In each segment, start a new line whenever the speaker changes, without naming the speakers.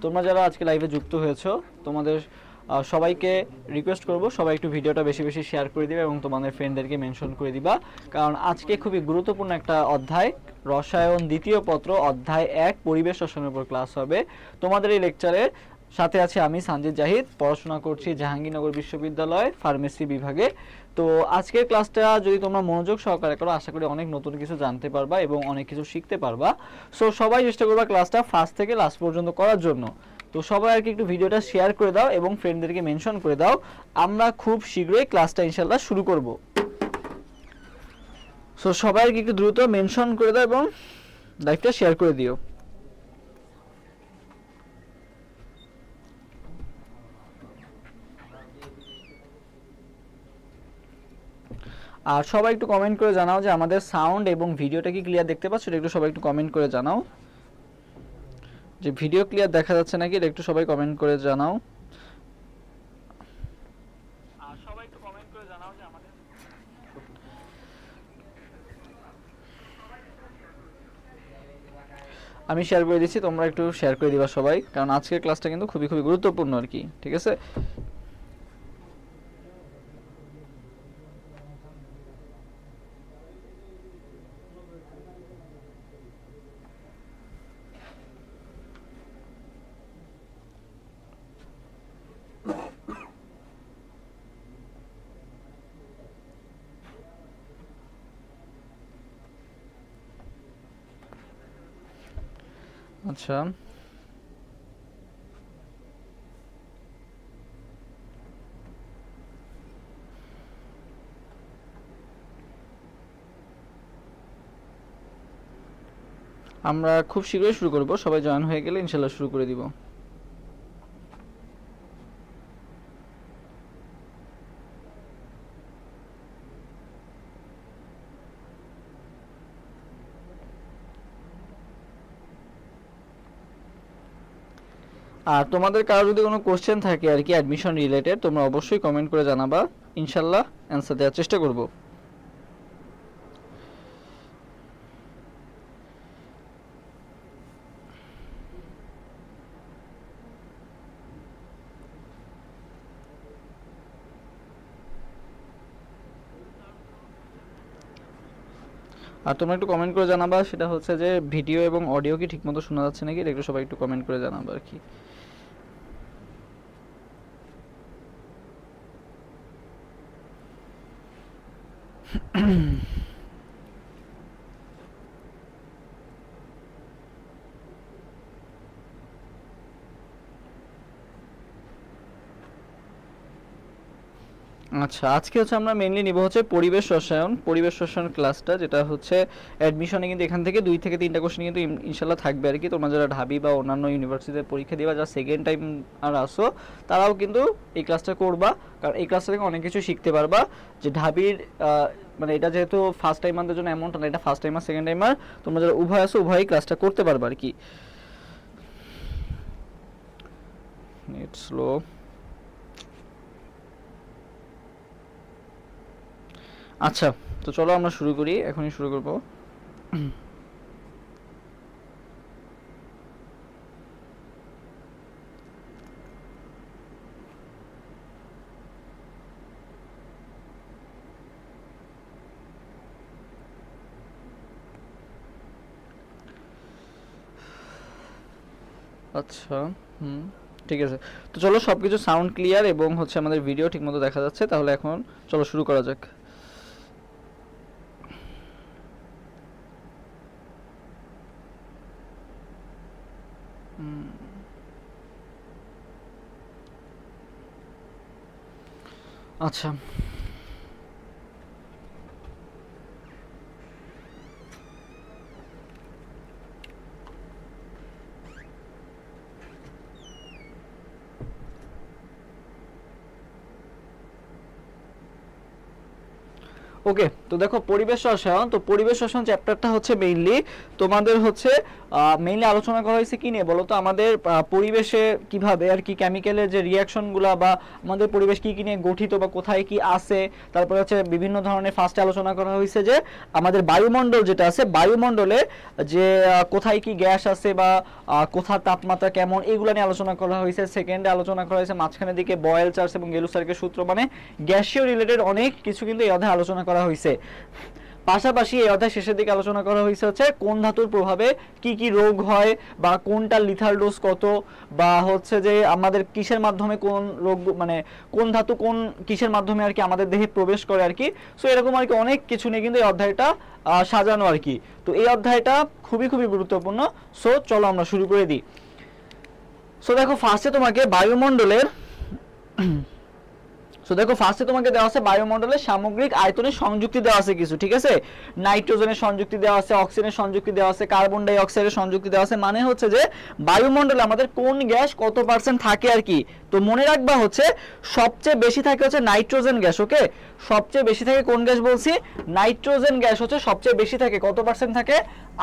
তোমরা যারা আজকে লাইভে যুক্ত হয়েছো তোমাদের সবাইকে রিকোয়েস্ট করব সবাই একটু ভিডিওটা বেশি বেশি শেয়ার করে দিবে এবং তোমাদের ফ্রেন্ডদেরকে মেনশন করে দিবা, কারণ আজকে খুবই গুরুত্বপূর্ণ একটা অধ্যায়, রসায়ন দ্বিতীয় পত্র অধ্যায় 1 পরিবেশ রসায়নের উপর ক্লাস হবে। তোমাদের এই লেকচারে সাথে আছে আমি সানজিদ জাহিদ, পড়াশোনা করছি জাহাঙ্গীরনগর বিশ্ববিদ্যালয় ফার্মেসি বিভাগে। তো আজকের ক্লাসটা যদি তোমরা মনোযোগ সহকারে করো আশা করি অনেক নতুন কিছু জানতে পারবা এবং অনেক কিছু শিখতে পারবা। সো সবাই চেষ্টা করবা ক্লাসটা ফার্স্ট থেকে লাস্ট পর্যন্ত করার জন্য। তো সবাই আর কি একটু ভিডিওটা শেয়ার করে দাও এবং ফ্রেন্ডদেরকে মেনশন করে দাও। আমরা খুব শীঘ্রই ক্লাসটা ইনশাআল্লাহ শুরু করব। সো সবাই আর কি একটু দ্রুত মেনশন করে দাও এবং লাইভটা শেয়ার করে দিও। আর সবাই একটু কমেন্ট করে জানাও যে আমাদের সাউন্ড এবং ভিডিওটা কি ক্লিয়ার দেখতে পাচ্ছ, এটা একটু সবাই একটু কমেন্ট করে জানাও যে ভিডিও ক্লিয়ার দেখা যাচ্ছে নাকি, এটা একটু সবাই কমেন্ট করে জানাও। আর সবাই একটু কমেন্ট করে জানাও যে আমাদের আমি শেয়ার করে দিচ্ছি, তোমরা একটু শেয়ার করে দিবা সবাই, কারণ আজকের ক্লাসটা কিন্তু খুবই খুবই গুরুত্বপূর্ণ আর কি, ঠিক আছে। আচ্ছা, আমরা খুব শীঘ্রই শুরু করব, সবাই জয়েন হয়ে গেলে ইনশাআল্লাহ শুরু করে দিব। আর তোমাদের কারো যদি কোনো কোশ্চেন থাকে আর কি অ্যাডমিশন রিলেটেড, তোমরা অবশ্যই কমেন্ট করে জানাবা, ইনশাআল্লাহ অ্যানসার দেওয়ার চেষ্টা করব। আর তোমরা একটু কমেন্ট করে জানাবা সেটা হচ্ছে যে ভিডিও এবং অডিও কি ঠিকমতো শোনা যাচ্ছে নাকি, এটা একটু সবাই একটু কমেন্ট করে জানাবা আর কি। আচ্ছা, আজকে হচ্ছে আমরা মেইনলি নিব হচ্ছে পরিবেশ রসায়ন ক্লাসটা, যেটা হচ্ছে অ্যাডমিশনে কিন্তু এখান থেকে 2 থেকে 3টা কোশ্চেন কিন্তু ইনশাআল্লাহ থাকবে আর কি। তোমরা যারা ঢাবি বা অন্যান্য ইউনিভার্সিটিতে পরীক্ষা দিবা, যারা সেকেন্ড টাইম আর আসো, তারাও কিন্তু এই ক্লাসটা করবা, কারণ এই ক্লাসটা থেকে অনেক কিছু শিখতে পারবা। যে ঢাবির মানে এটা যেহেতু ফার্স্ট টাইমারদের জন্য এমনটা না, এটা ফার্স্ট টাইমার সেকেন্ড টাইমার, তোমরা যারা উভয় আসো উভয়ই ক্লাসটা করতে পারবা আর কি। Net slow. আচ্ছা, তো চলো আমরা শুরু করি, এখনই শুরু করব। আচ্ছা, ঠিক আছে। তো চলো সবকিছু সাউন্ড ক্লিয়ার এবং হচ্ছে আমাদের ভিডিও ঠিকমতো দেখা যাচ্ছে, তাহলে এখন চলো শুরু করা যাক। আচ্ছা, ওকে, তো দেখো পরিবেশ রসায়ন, তো পরিবেশ রসায়ন চ্যাপ্টারটা হচ্ছে মেইনলি তোমাদের হচ্ছে মেইনলি আলোচনা করা হয়েছে কি নিয়ে বলো তো, আমাদের পরিবেশে কিভাবে আর কি কেমিক্যালের যে রিয়াকশনগুলো বা আমাদের পরিবেশ কি কি নিয়ে গঠিত বা কোথায় কি আছে, তারপরে হচ্ছে বিভিন্ন ধরনের ফার্স্টে আলোচনা করা হয়েছে যে আমাদের বায়ুমণ্ডল যেটা আছে, বায়ুমণ্ডলে যে কোথায় কি গ্যাস আছে বা কোথার তাপমাত্রা কেমন, এগুলো নিয়ে আলোচনা করা হয়েছে। সেকেন্ডে আলোচনা করা হয়েছে মাঝখানের দিকে বয়েল চার্জ এবং গেলুসার্কের সূত্র, মানে গ্যাসীয় রিলেটেড অনেক কিছু কিন্তু এই অধ্যায়ে আলোচনা করা হয়েছে। পাশাপাশি এই অধ্যায় শেষের দিকে আলোচনা করা হয়েছে হচ্ছে কোন ধাতুর প্রভাবে কি কি রোগ হয় বা কোনটা লিথাল ডোজ কত, বা হচ্ছে যে আমাদের কিসের মাধ্যমে কোন রোগ, মানে কোন ধাতু কোন কিসের মাধ্যমে আর কি আমাদের দেহে প্রবেশ করে আর কি। সো এরকম আর কি অনেক কিছু নিয়ে কিন্তু এই অধ্যায়টা সাজানো আর কি। তো এই অধ্যায়টা খুবই খুবই গুরুত্বপূর্ণ। সো চলো আমরা শুরু করে দিই। সো দেখো ফার্স্টে তোমাকে বায়ুমণ্ডলের তোমাকে দেওয়া আছে বায়ুমণ্ডলের সামগ্রিক আয়তনের সংযুক্তি দেওয়া আছে কিছু, ঠিক আছে। নাইট্রোজেনের সংযুক্তি দেওয়া আছে, অক্সিজেনের সংযুক্তি দেওয়া আছে, কার্বন ডাই অক্সাইডের সংযুক্তি দেওয়া আছে। মানে হচ্ছে যে বায়ুমণ্ডলে আমাদের কোন গ্যাস কত পার্সেন্ট থাকে আর কি। তো মনে রাখবা হচ্ছে সবচেয়ে বেশি থাকে হচ্ছে নাইট্রোজেন গ্যাস। ওকে, সবচেয়ে বেশি থাকে কোন গ্যাস বলছি, নাইট্রোজেন গ্যাস হচ্ছে সবচেয়ে বেশি থাকে। কত পার্সেন্ট থাকে,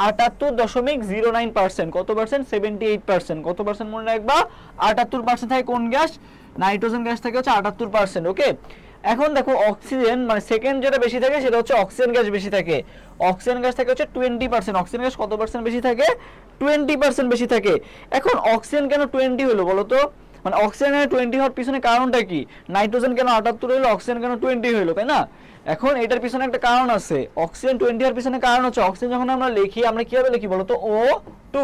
78.09%। কত পার্সেন্ট, 78%। কত পার্সেন্ট মনে রাখবা, 78% থাকে কোন গ্যাস, নাইট্রোজেন গ্যাস থাকে হচ্ছে 78%। ওকে, এখন দেখো অক্সিজেন মানে সেকেন্ড যেটা বেশি থাকে সেটা হচ্ছে অক্সিজেন গ্যাস বেশি থাকে। অক্সিজেন গ্যাস থাকে হচ্ছে 20%। অক্সিজেন গ্যাস কত পার্সেন্ট বেশি থাকে, 20% বেশি থাকে। এখন অক্সিজেন কেন 20 হলো বলো তো, মানে অক্সিজেনের 20 হওয়ার পিছনে কারণটা কি, নাইট্রোজেন কেন 78 হলো, অক্সিজেন কেন 20 হলো, তাই না। এখন এটার পিছনে একটা কারণ আছে, অক্সিজেন 20 হওয়ার পিছনে কারণ হচ্ছে অক্সিজেন যখন আমরা লিখি আমরা কিভাবে লিখি বলো তো, O2।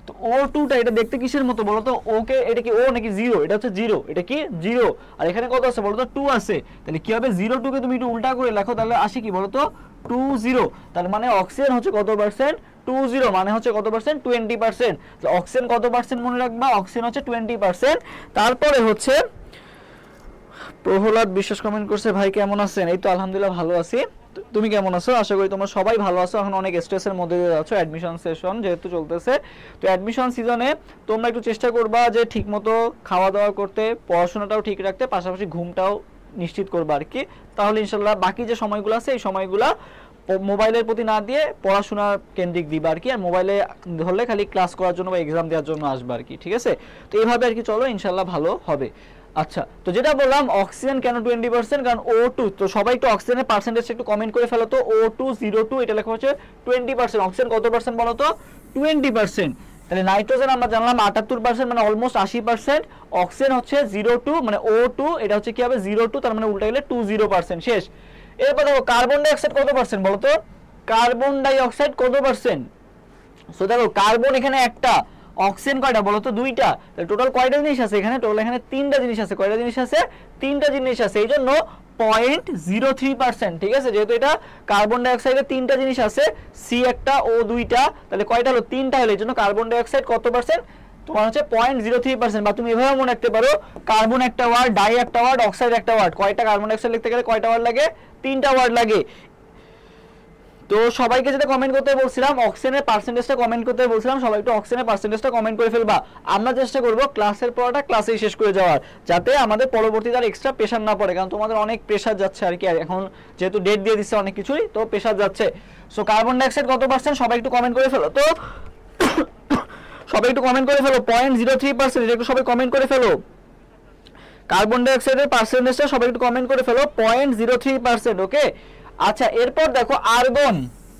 তো O2টা এটা দেখতে কিসের মতো বলো তো, ওকে এটা কি ও নাকি জিরো, এটা হচ্ছে জিরো, এটা কি জিরো, আর এখানে কত আছে বলো তো 2 আছে। তাহলে কি হবে, 0 কে তুমি একটু উল্টা করে লেখো তাহলে আসে কি বলো তো 20। তার মানে অক্সিজেন হচ্ছে কত পার্সেন্ট, 20, মানে হচ্ছে কত পার্সেন্ট, 20%। অক্সিজেন কত পার্সেন্ট মনে রাখবা, অক্সিজেন হচ্ছে 20%। তারপরে হচ্ছে প্রহ্লাদ বিশ্বাস কমেন্ট করছে, ভাই কেমন আছেন, এই তো আলহামদুলিল্লাহ ভালো আছি, তুমি কেমন আছো, আশা করি তোমরা সবাই ভালো আছো। এখন অনেক স্ট্রেসের মধ্যে দিয়ে যাচ্ছ, অ্যাডমিশন সেশন যেহেতু চলতেছে, তো অ্যাডমিশন সিজনে তোমরা একটু চেষ্টা করবা যে ঠিকমতো খাওয়া দাওয়া করতে, পড়াশোনাটাও ঠিক রাখতে, পাশাপাশি ঘুমটাও নিশ্চিত করবা আর কি। তাহলে ইনশাল্লাহ বাকি যে সময়গুলো আছে এই সময়গুলো মোবাইলের প্রতি না দিয়ে পড়াশোনা কেন্দ্রিক দিবা আর কি। আর মোবাইলে ধরলে খালি ক্লাস করার জন্য বা এক্সাম দেওয়ার জন্য আসবে আর কি, ঠিক আছে। তো এইভাবে আর কি চলো, ইনশাল্লাহ ভালো হবে। আচ্ছা, তো যেটা বললাম অক্সিজেন কেন 20%, কারণ O2, তো সবাই একটু অক্সিজেনের পার্সেন্টেজ একটু কমেন্ট করে ফেলো তো। O2 02 এটা লেখা হচ্ছে 20%, অক্সিজেন কত পার্সেন্ট বলো তো, 20%। তাহলে নাইট্রোজেন আমরা জানলাম 78%, মানে অলমোস্ট 80%। অক্সিজেন হচ্ছে 02, মানে O2 এটা হচ্ছে কি হবে 02, তার মানে উল্টা গেলে 20% শেষ। এরপর দেখো কার্বন ডাই অক্সাইড কত পার্সেন্ট বলো তো, কার্বন ডাই অক্সাইড কত পার্সেন্ট। সো দেখো কার্বন এখানে একটা, অক্সিজেন কয়টা বলো তো, দুইটা। তাহলে টোটাল কয়টা জিনিস আছে এখানে, টোটাল এখানে 3টা জিনিস আছে। কয়টা জিনিস আছে, 3টা জিনিস আছে, এই জন্য 0.03%, ঠিক আছে। যেহেতু এটা কার্বন ডাই অক্সাইডে 3টা জিনিস আছে, সি একটা, ও দুইটা, তাহলে কয়টা হলো, 3টা হলো, এই জন্য কার্বন ডাই অক্সাইড কত পার্সেন্ট তোমার হচ্ছে 0.03%। বা তুমি এভাবে মনে রাখতে পারো, কার্বন একটা ওয়ার্ড, ডাই একটা ওয়ার্ড, অক্সাইড একটা ওয়ার্ড। কয়টা কার্বন ডাই অক্সাইড লিখতে গেলে কয়টা ওয়ার্ড লাগে, 3টা ওয়ার্ড লাগে। তো সবাইকে যেটা কমেন্ট করতে বলছিলাম, অক্সিজেনের পার্সেন্টেজটা কমেন্ট করতে বলছিলাম, সবাই একটু অক্সিজেনের পার্সেন্টেজটা কমেন্ট করে ফেলবা। আমরা চেষ্টা করব ক্লাসের পড়াটা ক্লাসেই শেষ করে যাওয়ার, যাতে আমাদের পরবর্তীতে আর এক্সট্রা প্রেশার না পড়ে, কারণ তোমাদের অনেক প্রেশার যাচ্ছে আর কি। এখন যেহেতু ডেট দিয়ে দিচ্ছে অনেক কিছুই, তো প্রেশার যাচ্ছে। সো কার্বন ডাই অক্সাইড কত পার্সেন্ট সবাই একটু কমেন্ট করে ফেলো তো, সবাই একটু কমেন্ট করে ফেলো, 0.03%, এটা একটু সবাই কমেন্ট করে ফেলো। কার্বন ডাই অক্সাইডের পার্সেন্টেজটা সবাই একটু কমেন্ট করে ফেলো, 0.03%। ওকে, আচ্ছা এরপর দেখো আর্গন,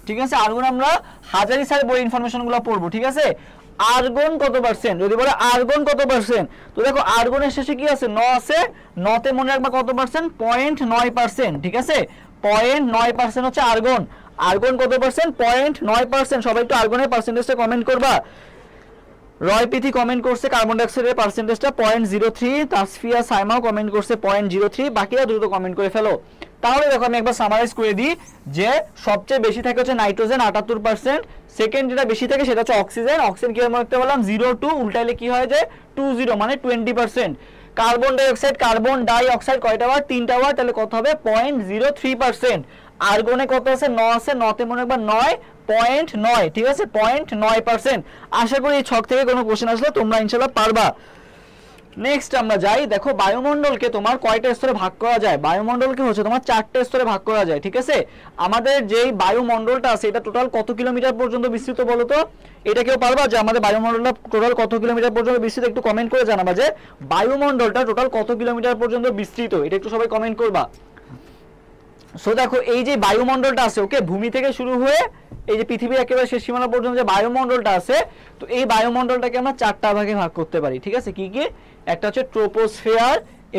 ঠিক আছে। আর্গন আমরা হাজারি স্যার বই ইনফরমেশনগুলো পড়বো, ঠিক আছে। আর্গন কত পার্সেন্ট, যদি বলে আর্গন কত পার্সেন্ট, তো দেখো আর্গনের শেষে কি আছে, ন আছে, নতে মনে রাখবা কত পার্সেন্ট, 0.9%, ঠিক আছে। 0.9% হচ্ছে আর্গন। আর্গন কত পার্সেন্ট, 0.9%। সবাই একটু আর্গনের পার্সেন্টেজটা কমেন্ট করবা। রয় পিথি কমেন্ট করছে কার্বন ডাই অক্সাইডের পার্সেন্টেজটা 0.03, তাসফিয়া সাইমাও কমেন্ট করছে 0.03, বাকিরা দ্রুত কমেন্ট করে ফেলো। তাহলে দেখো আমি একবার সামারাইজ করে দিই যে সবচেয়ে বেশি থাকে হচ্ছে নাইট্রোজেন 78%, সেকেন্ড যেটা বেশি থাকে সেটা হচ্ছে অক্সিজেন। অক্সিজেন কি মনে রাখতে বললাম 02, উল্টাইলে কি হয় যায় 20, মানে 20%। Carbon die oxide, carbon die oxide কয়টা ওয়াট, 3টা ওয়াট, তাহলে কত হবে 0.03%। আর্গনে কত আছে, 9 আছে, 9তে মনে রাখবা 9.9, ঠিক আছে, 0.9%। আশা করি এই ছক থেকে কোনো কোশ্চেন আসলে তোমরা ইনশাআল্লাহ পারবা। নেক্সট আমরা যাই, দেখো বায়ুমণ্ডলকে তোমার কয়টা স্তরে ভাগ করা যায়? বায়ুমণ্ডলকে হচ্ছে তোমার 4টে স্তরে ভাগ করা যায়, ঠিক আছে? আমাদের যেই বায়ুমণ্ডলটা আছে এটা টোটাল কত কিলোমিটার পর্যন্ত বিস্তৃত বলো তো? এটা কেউ পারবা যে আমাদের বায়ুমণ্ডলটা টোটাল কত কিলোমিটার পর্যন্ত বিস্তৃত? একটু কমেন্ট করে জানাবা যে বায়ুমণ্ডলটা টোটাল কত কিলোমিটার পর্যন্ত বিস্তৃত, এটা একটু সবাই কমেন্ট করবা। সো দেখো এই যে বায়ুমণ্ডলটা আছে, ওকে, ভূমি থেকে শুরু হয়ে এই যে পৃথিবীর একেবারে শেষ সীমানা পর্যন্ত যে বায়ুমণ্ডলটা আছে, তো এই বায়ুমণ্ডলটাকে আমরা 4টা ভাগে ভাগ করতে পারি, ঠিক আছে? কি কি? একটা হচ্ছে ট্রোপোস্ফিয়ার,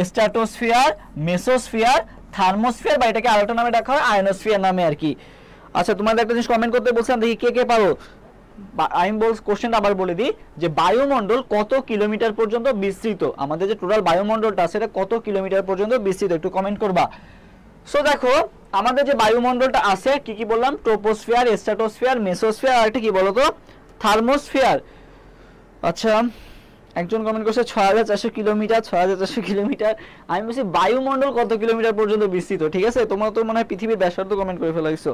স্ট্র্যাটোস্ফিয়ার, মেসোস্ফিয়ার, থার্মোস্ফিয়ার, বা এটাকে আরেকটা নামে ডাকা হয় আয়নোস্ফিয়ার নামে আর কি। আচ্ছা, তোমাদের একটা জিনিস কমেন্ট করতে বলছিলাম, দেখি কে কে পারো। আমি কোশ্চেনটা আবার বলে দিই যে বায়ুমণ্ডল কত কিলোমিটার পর্যন্ত বিস্তৃত? আমাদের যে টোটাল বায়ুমণ্ডলটা আছে এটা কত কিলোমিটার পর্যন্ত বিস্তৃত, একটু কমেন্ট করবা। সো দেখো আমাদের যে বায়ুমণ্ডলটা আছে কি কি বললাম? ট্রোপোস্ফিয়ার, স্ট্র্যাটোস্ফিয়ার, মেসোস্ফিয়ার, আর একটা কি বলতো? থার্মোস্ফিয়ার। আচ্ছা, একজন কমেন্ট করছে 6400 কিলোমিটার, 6400 কিলোমিটার। আমি বলছি বায়ুমণ্ডল কত কিলোমিটার পর্যন্ত বিস্তৃত, ঠিক আছে? তোমরা তো মনে হয় পৃথিবীর ব্যাসার্ধ কমেন্ট করে ফেলাইছো,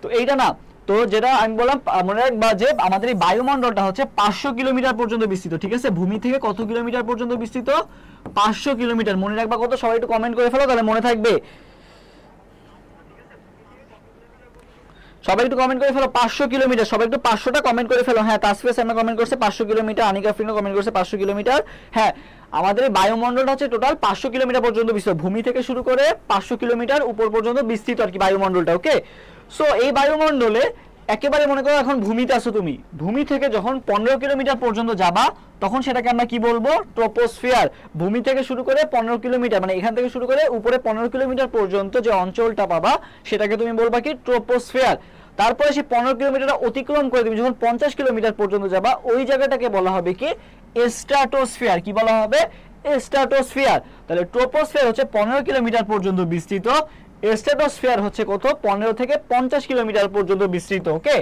তো এইটা না। তো যেটা আমি বললাম, মনে রাখবা যে আমাদের এই বায়ুমণ্ডলটা হচ্ছে 500 কিলোমিটার পর্যন্ত বিস্তৃত, ঠিক আছে? ভূমি থেকে কত কিলোমিটার পর্যন্ত বিস্তৃত? 500 কিলোমিটার। মনে রাখবা কত? সবাই একটু কমেন্ট করে ফেলো, তাহলে মনে থাকবে। সবাই একটু কমেন্ট করে ফেলো 500 কিলোমিটার। সবাই একটু 500টা কমেন্ট করে ফেলো। হ্যাঁ, তাসফিয়া সাইমা কমেন্ট করছে 500 কিলোমিটার, আনিকা ফ্রিনো কমেন্ট করছে 500 কিলোমিটার। হ্যাঁ, আমাদের এই বায়ুমণ্ডলটা হচ্ছে টোটাল 500 কিলোমিটার পর্যন্ত বিস্তৃত, ভূমি থেকে শুরু করে 500 কিলোমিটার উপর পর্যন্ত বিস্তৃত আর কি বায়ুমণ্ডলটা, ওকে? সো এই বায়ুমণ্ডলে একেবারে মনে করো এখন ভূমিতে আছো তুমি, ভূমি থেকে যখন 15 কিলোমিটার পর্যন্ত যাবা তখন সেটাকে আমরা কি বলবো? ট্রোপোস্ফিয়ার। ভূমি থেকে শুরু করে 15 কিলোমিটার, মানে এখান থেকে শুরু করে উপরে 15 কিলোমিটার পর্যন্ত যে অঞ্চলটা পাবা সেটাকে তুমি বলবা কি? ট্রোপোস্ফিয়ার। তারপরে সেই 15 কিলোমিটার অতিক্রম করে তুমি যখন 50 কিলোমিটার পর্যন্ত যাবা ওই জায়গাটাকে বলা হবে কি? স্ট্র্যাটোস্ফিয়ার। কি বলা হবে? স্ট্র্যাটোস্ফিয়ার। তাহলে ট্রোপোস্ফিয়ার হচ্ছে 15 কিলোমিটার পর্যন্ত বিস্তৃত, স্ট্র্যাটোস্ফিয়ার হচ্ছে কত? 15 থেকে 50 কিলোমিটার পর্যন্ত বিস্তৃত, ওকে?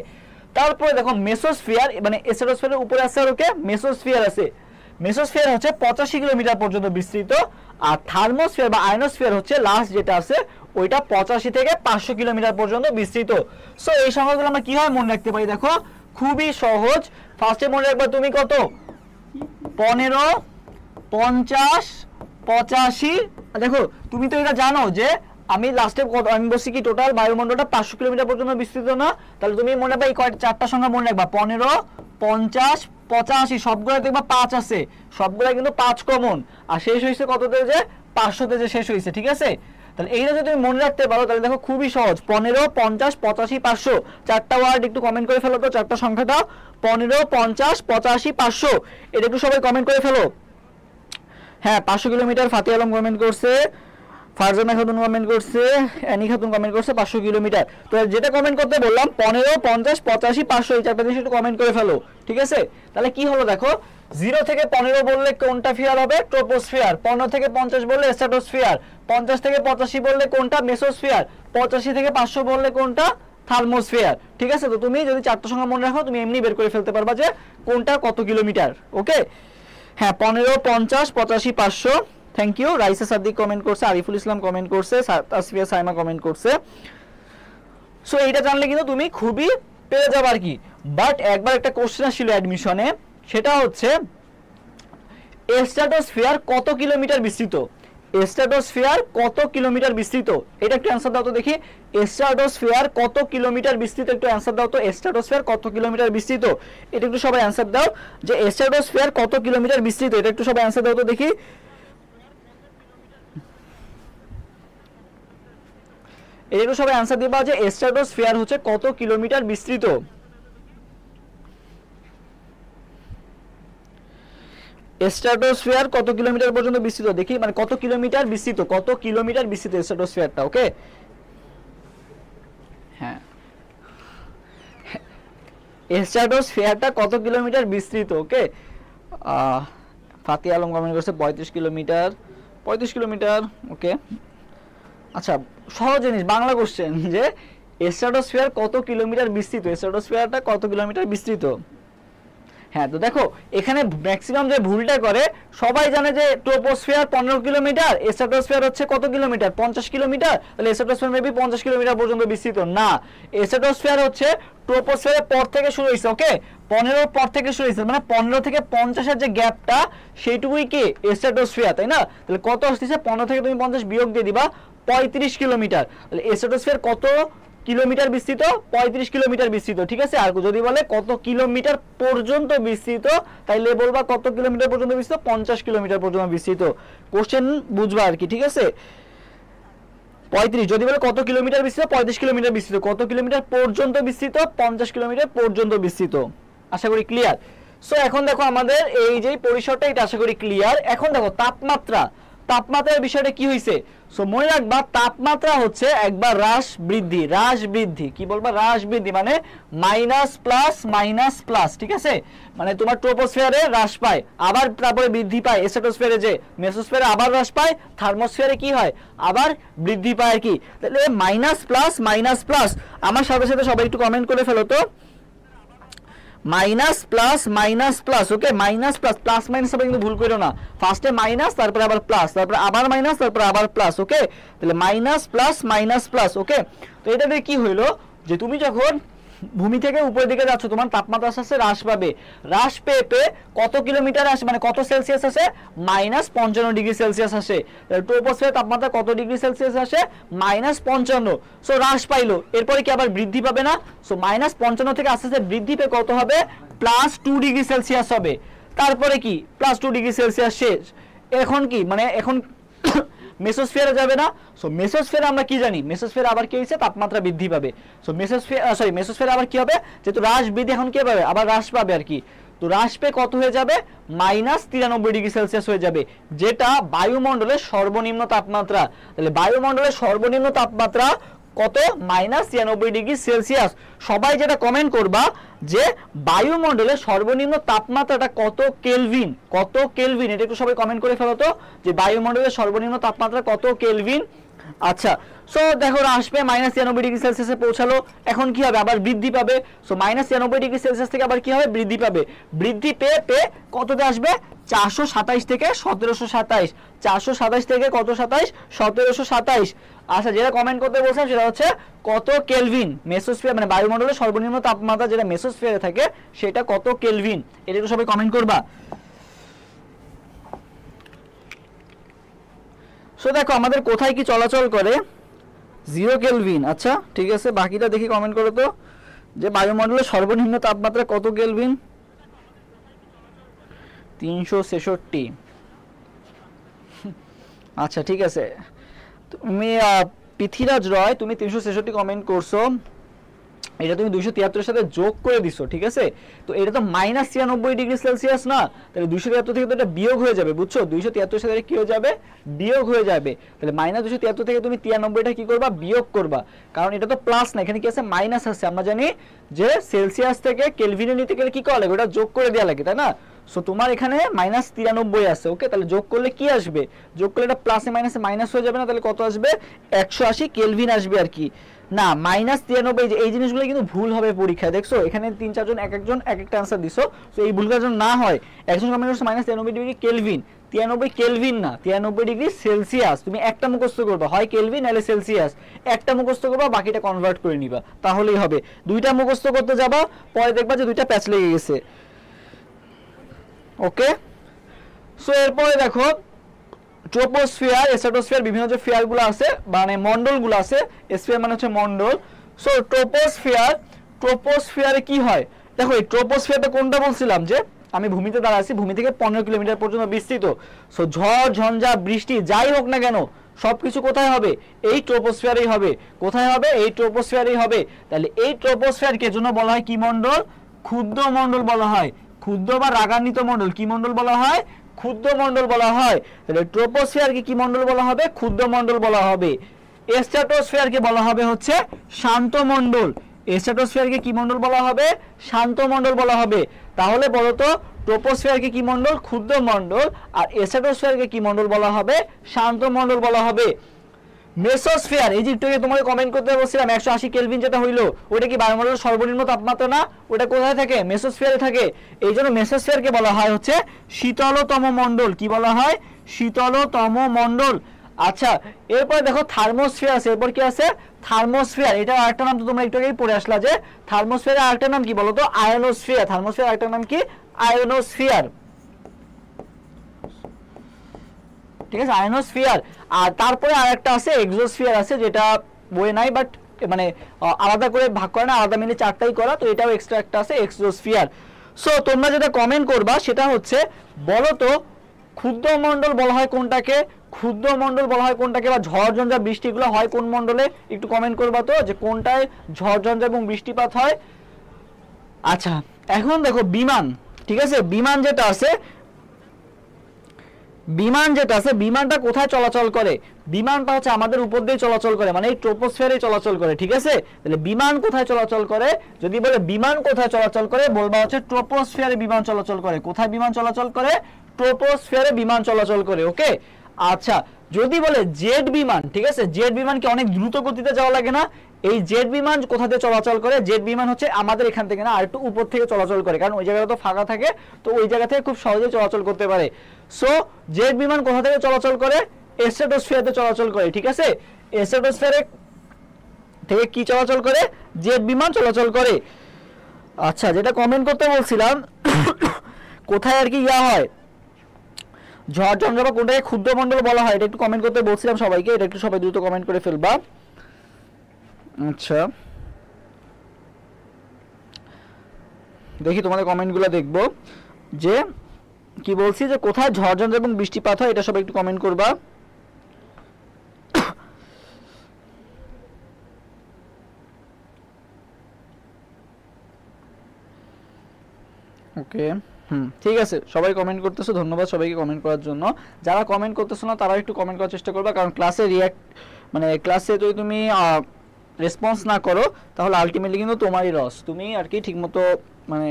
তারপরে দেখো মেসোস্ফিয়ার, মানে স্ট্র্যাটোস্ফিয়ারের উপরে আছে আর ওকে মেসোস্ফিয়ার আছে। মেসোস্ফিয়ার হচ্ছে 85 কিলোমিটার পর্যন্ত বিস্তৃত, আর থার্মোস্ফিয়ার বা আয়নোস্ফিয়ার হচ্ছে লাস্ট যেটা আছে ওইটা 85 থেকে 500 কিলোমিটার পর্যন্ত বিস্তৃত। সো এই সংখ্যাগুলো আমরা কিভাবে মনে রাখতে পারি? দেখো খুবই সহজ। ফার্স্টে মনে রাখবা তুমি কত? 15, 50, 85। দেখো তুমি তো এটা জানো যে আমি লাস্টে আমি বলছি কি টোটাল বায়ুমণ্ডলটা 500 কিলোমিটার পর্যন্ত বিস্তৃত না? তাহলে তুমি মনে রাখবা এই কয়টা 4টা সংখ্যা মনে রাখবা, 15, 50, 85। সবগুলো দেখবা 5 আছে, সবগুলো কিন্তু 5 কমন, আর শেষ হয়েছে কততে? যে 500তে যে শেষ হয়েছে, ঠিক আছে? তাহলে এইটা যদি তুমি মনে রাখতে পারো তাহলে দেখো খুবই সহজ। 15, 50, 85, 500। 4টা ওয়ার্ড একটু কমেন্ট করে ফেলো তো, 4টা সংখ্যাটা। 15, 50, 85, 500। এটা একটু সবাই কমেন্ট করে ফেলো। হ্যাঁ, 500 কিলোমিটার। ফাতি আলম কমেন্ট করছে, ফারজানা খাতুন কমেন্ট করছে, অ্যানি খাতুন কমেন্ট করছে 500 কিলোমিটার। তো যেটা কমেন্ট করতে বললাম 15, 50, 85, 500, এই 4টা জিনিস একটু কমেন্ট করে ফেলো, ঠিক আছে? তাহলে কি হলো দেখো, 0 থেকে 15 বললে কোনটা ফিয়ার হবে? ট্রোপোস্ফিয়ার। 15 থেকে 50 বললে স্ট্র্যাটোস্ফিয়ার। 50 থেকে 85 বললে কোনটা? মেসোস্ফিয়ার। 85 থেকে 500 বললে কোনটা? থার্মোস্ফিয়ার, ঠিক আছে? তো তুমি যদি 4টা সংখ্যা মনে রাখো তুমি এমনি বের করে ফেলতে পারবা যে কোনটা কত কিলোমিটার, ওকে? হ্যাঁ, 15, 50, 85, 500। Thank you. Raisa Saddiq comment করছে, আরিফুল ইসলাম কমেন্ট করছে, তাসফিয়া সাইমা কমেন্ট করছে। সো এইটা জানলে কিন্তু তুমি খুবই পেয়ে যাবে আর কি। বাট একবার একটা কোশ্চেন আসছিল অ্যাডমিশনে, সেটা হচ্ছে স্ট্র্যাটোস্ফিয়ার কত কিলোমিটার বিস্তৃত? স্ট্র্যাটোস্ফিয়ার কত কিলোমিটার বিস্তৃত? এটা একটু অ্যান্সার দাও তো দেখি। স্ট্র্যাটোস্ফিয়ার কত কিলোমিটার বিস্তৃত? একটু অ্যান্সার দাও তো। স্ট্র্যাটোস্ফিয়ার কত কিলোমিটার বিস্তৃত? এটা একটু সবাই অ্যান্সার দাও যে স্ট্র্যাটোস্ফিয়ার কত কিলোমিটার বিস্তৃত। এটা একটু সবাই অ্যান্সার দাও তো দেখি। এটা একটু সবাই অ্যান্সার দিবা যে স্ট্র্যাটোস্ফিয়ার হচ্ছে কত কিলোমিটার বিস্তৃত। স্ট্র্যাটোস্ফিয়ার কত কিলোমিটার পর্যন্ত বিস্তৃত? দেখি মানে কত কিলোমিটার বিস্তৃত, কত কিলোমিটার বিস্তৃত স্ট্র্যাটোস্ফিয়ারটা, ওকে? হ্যাঁ, স্ট্র্যাটোস্ফিয়ারটা কত কিলোমিটার বিস্তৃত, ওকে? ফাতি আলম কমেন্ট করছে 35 কিলোমিটার, 35 কিলোমিটার, ওকে? আচ্ছা, সহজ জিনিস, বাংলা কোশ্চেন, যে স্ট্র্যাটোস্ফিয়ার কত কিলোমিটার বিস্তৃত? স্ট্র্যাটোস্ফিয়ারটা কত কিলোমিটার বিস্তৃত? হ্যাঁ, তো দেখো এখানে ম্যাক্সিমাম যে ভুলটা করে, সবাই জানে যে ট্রোপোস্ফিয়ার 15 কিলোমিটার, স্ট্র্যাটোস্ফিয়ার হচ্ছে কত কিলোমিটার, 50 কিলোমিটার, তাহলে স্ট্র্যাটোস্ফিয়ার মেবি 50 কিলোমিটার পর্যন্ত বিস্তৃত না। স্ট্র্যাটোস্ফিয়ার হচ্ছে ট্রোপোস্ফিয়ারের পর থেকে শুরু হয়েছে, ওকে 15 পর থেকে শুরু হয়েছে, মানে 15 থেকে 50 এর যে গ্যাপটা সেইটুকুই কি স্ট্র্যাটোস্ফিয়ার, তাই না? তাহলে কত আসছে, 15 থেকে তুমি 50 বিয়োগ দিয়ে দিবা 35 কিলোমিটার। তাহলে স্ট্র্যাটোস্ফিয়ার কত কিলোমিটার বিস্তৃত, 35 কিলোমিটার বিস্তৃত, ঠিক আছে। আর যদি বলে কত কিলোমিটার পর্যন্ত বিস্তৃত, তাইলে বলবা কত কিলোমিটার পর্যন্ত বিস্তৃত, 50 কিলোমিটার পর্যন্ত বিস্তৃত। কোশ্চেন বুঝবা আর কি, ঠিক আছে। 35 যদি বলে কত কিলোমিটার বিস্তৃত, 35 কিলোমিটার বিস্তৃত, কত কিলোমিটার পর্যন্ত বিস্তৃত, 50 কিলোমিটার পর্যন্ত বিস্তৃত। আশা করি ক্লিয়ার। সো এখন দেখো আমাদের এই যে পরিসরটা, এটা আশা করি ক্লিয়ার। এখন দেখো তাপমাত্রার বিষয়টা কি হয়েছে। সো মনে রাখবা তাপমাত্রা হচ্ছে একবার হ্রাস বৃদ্ধি, কি বলবা, হ্রাস বৃদ্ধি মানে মাইনাস প্লাস, ঠিক আছে। মানে তোমার ট্রোপোস্ফিয়ারে হ্রাস পায়, আবার তারপরে বৃদ্ধি পায়, স্ট্র্যাটোস্ফিয়ারে যে মেসোস্ফিয়ারে আবার হ্রাস পায়, থার্মোস্ফিয়ারে কি হয়, আবার বৃদ্ধি পায় আর কি। তাহলে মাইনাস প্লাস, আমার সাথে সাথে সবাই একটু কমেন্ট করে ফেলো তো, মাইনাস প্লাস, ওকে মাইনাস প্লাস মাইনাস হবে কিন্তু ভুল করো না, ফার্স্টে মাইনাস তারপরে আবার প্লাস, তারপরে আবার মাইনাস, তারপরে আবার প্লাস, ওকে। তাহলে মাইনাস প্লাস, ওকে। তো এটা দিয়ে কি হইলো যে তুমি যখন ভূমি থেকে উপরের দিকে যাচ্ছ, তোমার তাপমাত্রা আস্তে আস্তে হ্রাস পাবে, হ্রাস পেয়ে কত কিলোমিটার আসে, মানে কত সেলসিয়াস আসে, -55 ডিগ্রি সেলসিয়াস আসে। ট্রোপোস্ফিয়ার তাপমাত্রা কত ডিগ্রি সেলসিয়াস আসে, -55। সো হ্রাস পাইলো, এরপরে কি আবার বৃদ্ধি পাবে না। সো -55 থেকে আস্তে আস্তে বৃদ্ধি পেয়ে কত হবে, +2 ডিগ্রি সেলসিয়াস হবে। তারপরে কি +2 ডিগ্রি সেলসিয়াস শেষ। এখন কি মানে এখন মেসোস্ফিয়ারে যাবে না। সো মেসোস্ফিয়ারে আমরা কি জানি, মেসোস্ফিয়ারে আবার কি হয়েছে, তাপমাত্রা বৃদ্ধি পাবে। সো মেসোস্ফিয়ারে আবার কি হবে, যেহেতু হ্রাস বৃদ্ধি এখন কি পাবে, আবার হ্রাস পাবে আর কি। তো হ্রাস পেয়ে কত হয়ে যাবে, -93 ডিগ্রি সেলসিয়াস হয়ে যাবে, যেটা বায়ুমণ্ডলের সর্বনিম্ন তাপমাত্রা। তাহলে বায়ুমণ্ডলের সর্বনিম্ন তাপমাত্রা কত, -93 ডিগ্রি সেলসিয়াস। সবাই যেটা কমেন্ট করবা যে বায়ুমণ্ডলের সর্বনিম্ন তাপমাত্রাটা কত কেলভিন, এটা একটু সবাই কমেন্ট করে ফেলো তো, যে বায়ুমণ্ডলের সর্বনিম্ন তাপমাত্রা কত কেলভিন। আচ্ছা, সো দেখো আসবে -93 ডিগ্রি সেলসিয়াসে পৌঁছালো, এখন কি হবে, আবার বৃদ্ধি পাবে। সো -93 ডিগ্রি সেলসিয়াস থেকে আবার কি হবে, বৃদ্ধি পাবে, বৃদ্ধি পেয়ে কততে আসবে, 427 থেকে 1727, 427 থেকে কত 27, 1727। আচ্ছা, যেটা কমেন্ট করতে বলছিলাম সেটা হচ্ছে কত কেলভিন, মেসোস্ফিয়ার মানে বায়ুমণ্ডলের সর্বনিম্ন তাপমাত্রা যেটা মেসোস্ফিয়ারে থাকে সেটা কত কেলভিন, এটা একটু সবাই কমেন্ট করবা। সো দেখো আমাদের কোথায় কি চলাচল করে, 0 কেলভিন। আচ্ছা ঠিক আছে, বাকিটা দেখি কমেন্ট করো তো, যে বায়ুমণ্ডলের সর্বনিম্ন তাপমাত্রা কত কেলভিন, 366। আচ্ছা ঠিক আছে, তুমি পৃথ্বীরাজ রয় তুমি 366 কমেন্ট করছো, এটা তুমি 273 সাথে যোগ করে দিছো, ঠিক আছে। তো এটা তো -93 ডিগ্রি সেলসিয়াস না, তাহলে 273 থেকে তো এটা বিয়োগ হয়ে যাবে, বুঝছো, 273 সাথে কি হয়ে যাবে, বিয়োগ হয়ে যাবে। তাহলে -273 থেকে তুমি 93টা কি করবা, বিয়োগ করবা, কারণ এটা তো প্লাস না, এখানে কি আছে, মাইনাস আছে। আমরা জানি যে সেলসিয়াস থেকে কেলভিনে নিতে গেলে কি করা লাগে, ওটা যোগ করে দেওয়া লাগে, তাই না। সো তোমার এখানে -93 আছে, ওকে। তাহলে যোগ করলে কি আসবে, যোগ করলে এটা প্লাসে মাইনাসে মাইনাস হয়ে যাবে না, তাহলে কত আসবে, 180 কেলভিন আসবে আর কি। না -93, এই জিনিসগুলো কিন্তু ভুল হবে পরীক্ষায়, দেখছো এখানে 3-4 জন এক একটা অ্যান্সার দিছো। সো এই ভুলটা যেন না হয়, একজন কমেন্ট করছে -93 ডিগ্রি কেলভিন, 93 কেলভিন না, 93 ডিগ্রি সেলসিয়াস। তুমি একটা মুখস্থ করবা, হয় কেলভিন নাহলে সেলসিয়াস, একটা মুখস্থ করবা, বাকিটা কনভার্ট করে নিবা, তাহলেই হবে। দুইটা মুখস্থ করতে যাবা, পরে দেখবা যে দুইটা প্যাচ লেগে গেছে, ওকে। সো এরপরে দেখো ট্রোপোস্ফিয়ার, স্ট্র্যাটোস্ফিয়ার, বিভিন্ন যে ফিয়ারগুলো আছে মানে মণ্ডলগুলো আছে, স্ফিয়ার মানে হচ্ছে মণ্ডল। সো ট্রোপোস্ফিয়ারে কি হয়, দেখো এই ট্রোপোস্ফিয়ারটা কোনটা বলছিলাম, যে আমি ভূমিতে দাঁড়া আছি, ভূমি থেকে 15 কিলোমিটার পর্যন্ত বিস্তৃত। সো ঝড় ঝঞ্ঝা বৃষ্টি যাই হোক না কেন সবকিছু কোথায় হবে, এই ট্রোপোস্ফিয়ারেই হবে। কোথায় হবে, এই ট্রোপোস্ফিয়ারেই হবে। তাহলে এই ট্রোপোস্ফিয়ারকে জন্য বলা হয় কি মণ্ডল, ক্ষুদ্র মণ্ডল বলা হয়, ক্ষুদ্র বা রাগান্বিত মণ্ডল, কি মণ্ডল বলা হয়, ক্ষুদ্র মণ্ডল বলা হয়। তাহলে ট্রোপোস্ফিয়ারকে কি মণ্ডল বলা হবে, ক্ষুদ্র মণ্ডল বলা হবে। স্ট্র্যাটোস্ফিয়ারকে বলা হবে হচ্ছে শান্ত মণ্ডল, স্ট্র্যাটোস্ফিয়ারকে কি মণ্ডল বলা হবে, শান্ত মণ্ডল বলা হবে। তাহলে বলো তো ট্রোপোস্ফিয়ারকে কি মণ্ডল, ক্ষুদ্র মণ্ডল, আর স্ট্র্যাটোস্ফিয়ারকে কি মণ্ডল বলা হবে, শান্ত মণ্ডল বলা হবে। মেসোস্ফিয়ার, এই যে একটু আগে তোমাকে কমেন্ট করতে বলছিলাম 180 কেলভিন যেটা হইলো ওটা কি বায়ুমণ্ডলের সর্বনিম্ন তাপমাত্রা না? ওটা কোথায় থাকে? মেসোস্ফিয়ারে থাকে। এই জন্য মেসোস্ফিয়ারকে বলা হয় হচ্ছে শীতলতম মণ্ডল। কি বলা হয়? শীতলতম মণ্ডল। আচ্ছা, এরপর দেখো থার্মোস্ফিয়ার আছে। এরপর কি আছে? থার্মোস্ফিয়ার। এটা আরেকটা নাম তো তোমরা একটু আগেই পড়ে আসলা যে থার্মোস্ফিয়ারের আরেকটা নাম কি বলো তো? আয়োনোস্ফিয়ার। থার্মোস্ফিয়ার আরেকটা নাম কি? আয়োনোস্ফিয়ার। ঠিক আছে, আয়োনোস্ফিয়ার। আর তারপরে আরেকটা আছে এক্সোস্ফিয়ার আছে, যেটা বই নাই, বাট মানে আলাদা করে ভাগ করে না, আলাদা মিলে চারটাই করা, তো এটাও এক্সট্রা একটা আছে এক্সোস্ফিয়ার। সো তোমরা যেটা কমেন্ট করবা সেটা হচ্ছে বলো তো ক্ষুদ্রমণ্ডল বলা হয় কোনটাকে? ক্ষুদ্রমণ্ডল বলা হয় কোনটাকে, বা ঝড় ঝঞ্ঝা বৃষ্টিগুলো হয় কোন মণ্ডলে? একটু কমেন্ট করবা তো যে কোনটায় ঝড় ঝঞ্ঝা এবং বৃষ্টিপাত হয়। আচ্ছা, এখন দেখো বিমান। ঠিক আছে, বিমান যেটা আছে, বিমানটা কোথায় চলাচল করে? বিমানটা হচ্ছে আমাদের উপর দিয়ে চলাচল করে, মানে এই ট্রোপোস্ফিয়ারে চলাচল করে। ঠিক আছে, তাহলে বিমান কোথায় চলাচল করে? যদি বলে বিমান কোথায় চলাচল করে, বলবা হচ্ছে ট্রোপোস্ফিয়ারে বিমান চলাচল করে। কোথায় বিমান চলাচল করে? ট্রোপোস্ফিয়ারে বিমান চলাচল করে। ওকে, আচ্ছা, যদি বলে জেট বিমান, ঠিক আছে, জেট বিমান কি অনেক দ্রুত গতিতে যাওয়া লাগে না? এই জেট বিমান কোথা দিয়ে চলাচল করে? জেট বিমান হচ্ছে আমাদের এখান থেকে না, আর একটু উপর থেকে চলাচল করে, কারণ ওই জায়গাটা তো ফাঁকা থাকে, তো ওই জায়গা থেকে খুব সহজে চলাচল করতে পারে। সো জেট বিমান কোথা থেকে চলাচল করে? স্ট্র্যাটোস্ফিয়ারে চলাচল করে। ঠিক আছে, স্ট্র্যাটোস্ফিয়ারে থেকে কি চলাচল করে? জেট বিমান চলাচল করে। আচ্ছা, যেটা কমেন্ট করতে বলছিলাম কোথায় আর কি ইয়া হয়, ঝড় ঝঞ্ঝা বা কোনটাকে ক্ষুদ্রমণ্ডল বলা হয়, এটা একটু কমেন্ট করতে বলছিলাম সবাইকে, এটা একটু সবাই দ্রুত কমেন্ট করে ফেলবা। আচ্ছা, দেখি তোমাদের কমেন্টগুলো দেখবো যে কি বলছি, যে কোথায় ঝড় ঝঞ্ঝা এবং বৃষ্টিপাত হয়, এটা সবাই একটু কমেন্ট করবা। ওকে, ঠিক আছে, সবাই কমেন্ট করতেছো, ধন্যবাদ সবাইকে কমেন্ট করার জন্য। যারা কমেন্ট করতেছো না তারা একটু কমেন্ট করার চেষ্টা করবা, কারণ ক্লাসে মানে ক্লাসে যদি তুমি রেসপন্স না করো তাহলে আলটিমেটলি কিন্তু তোমারই লস। তুমি আর কি ঠিকমতো মানে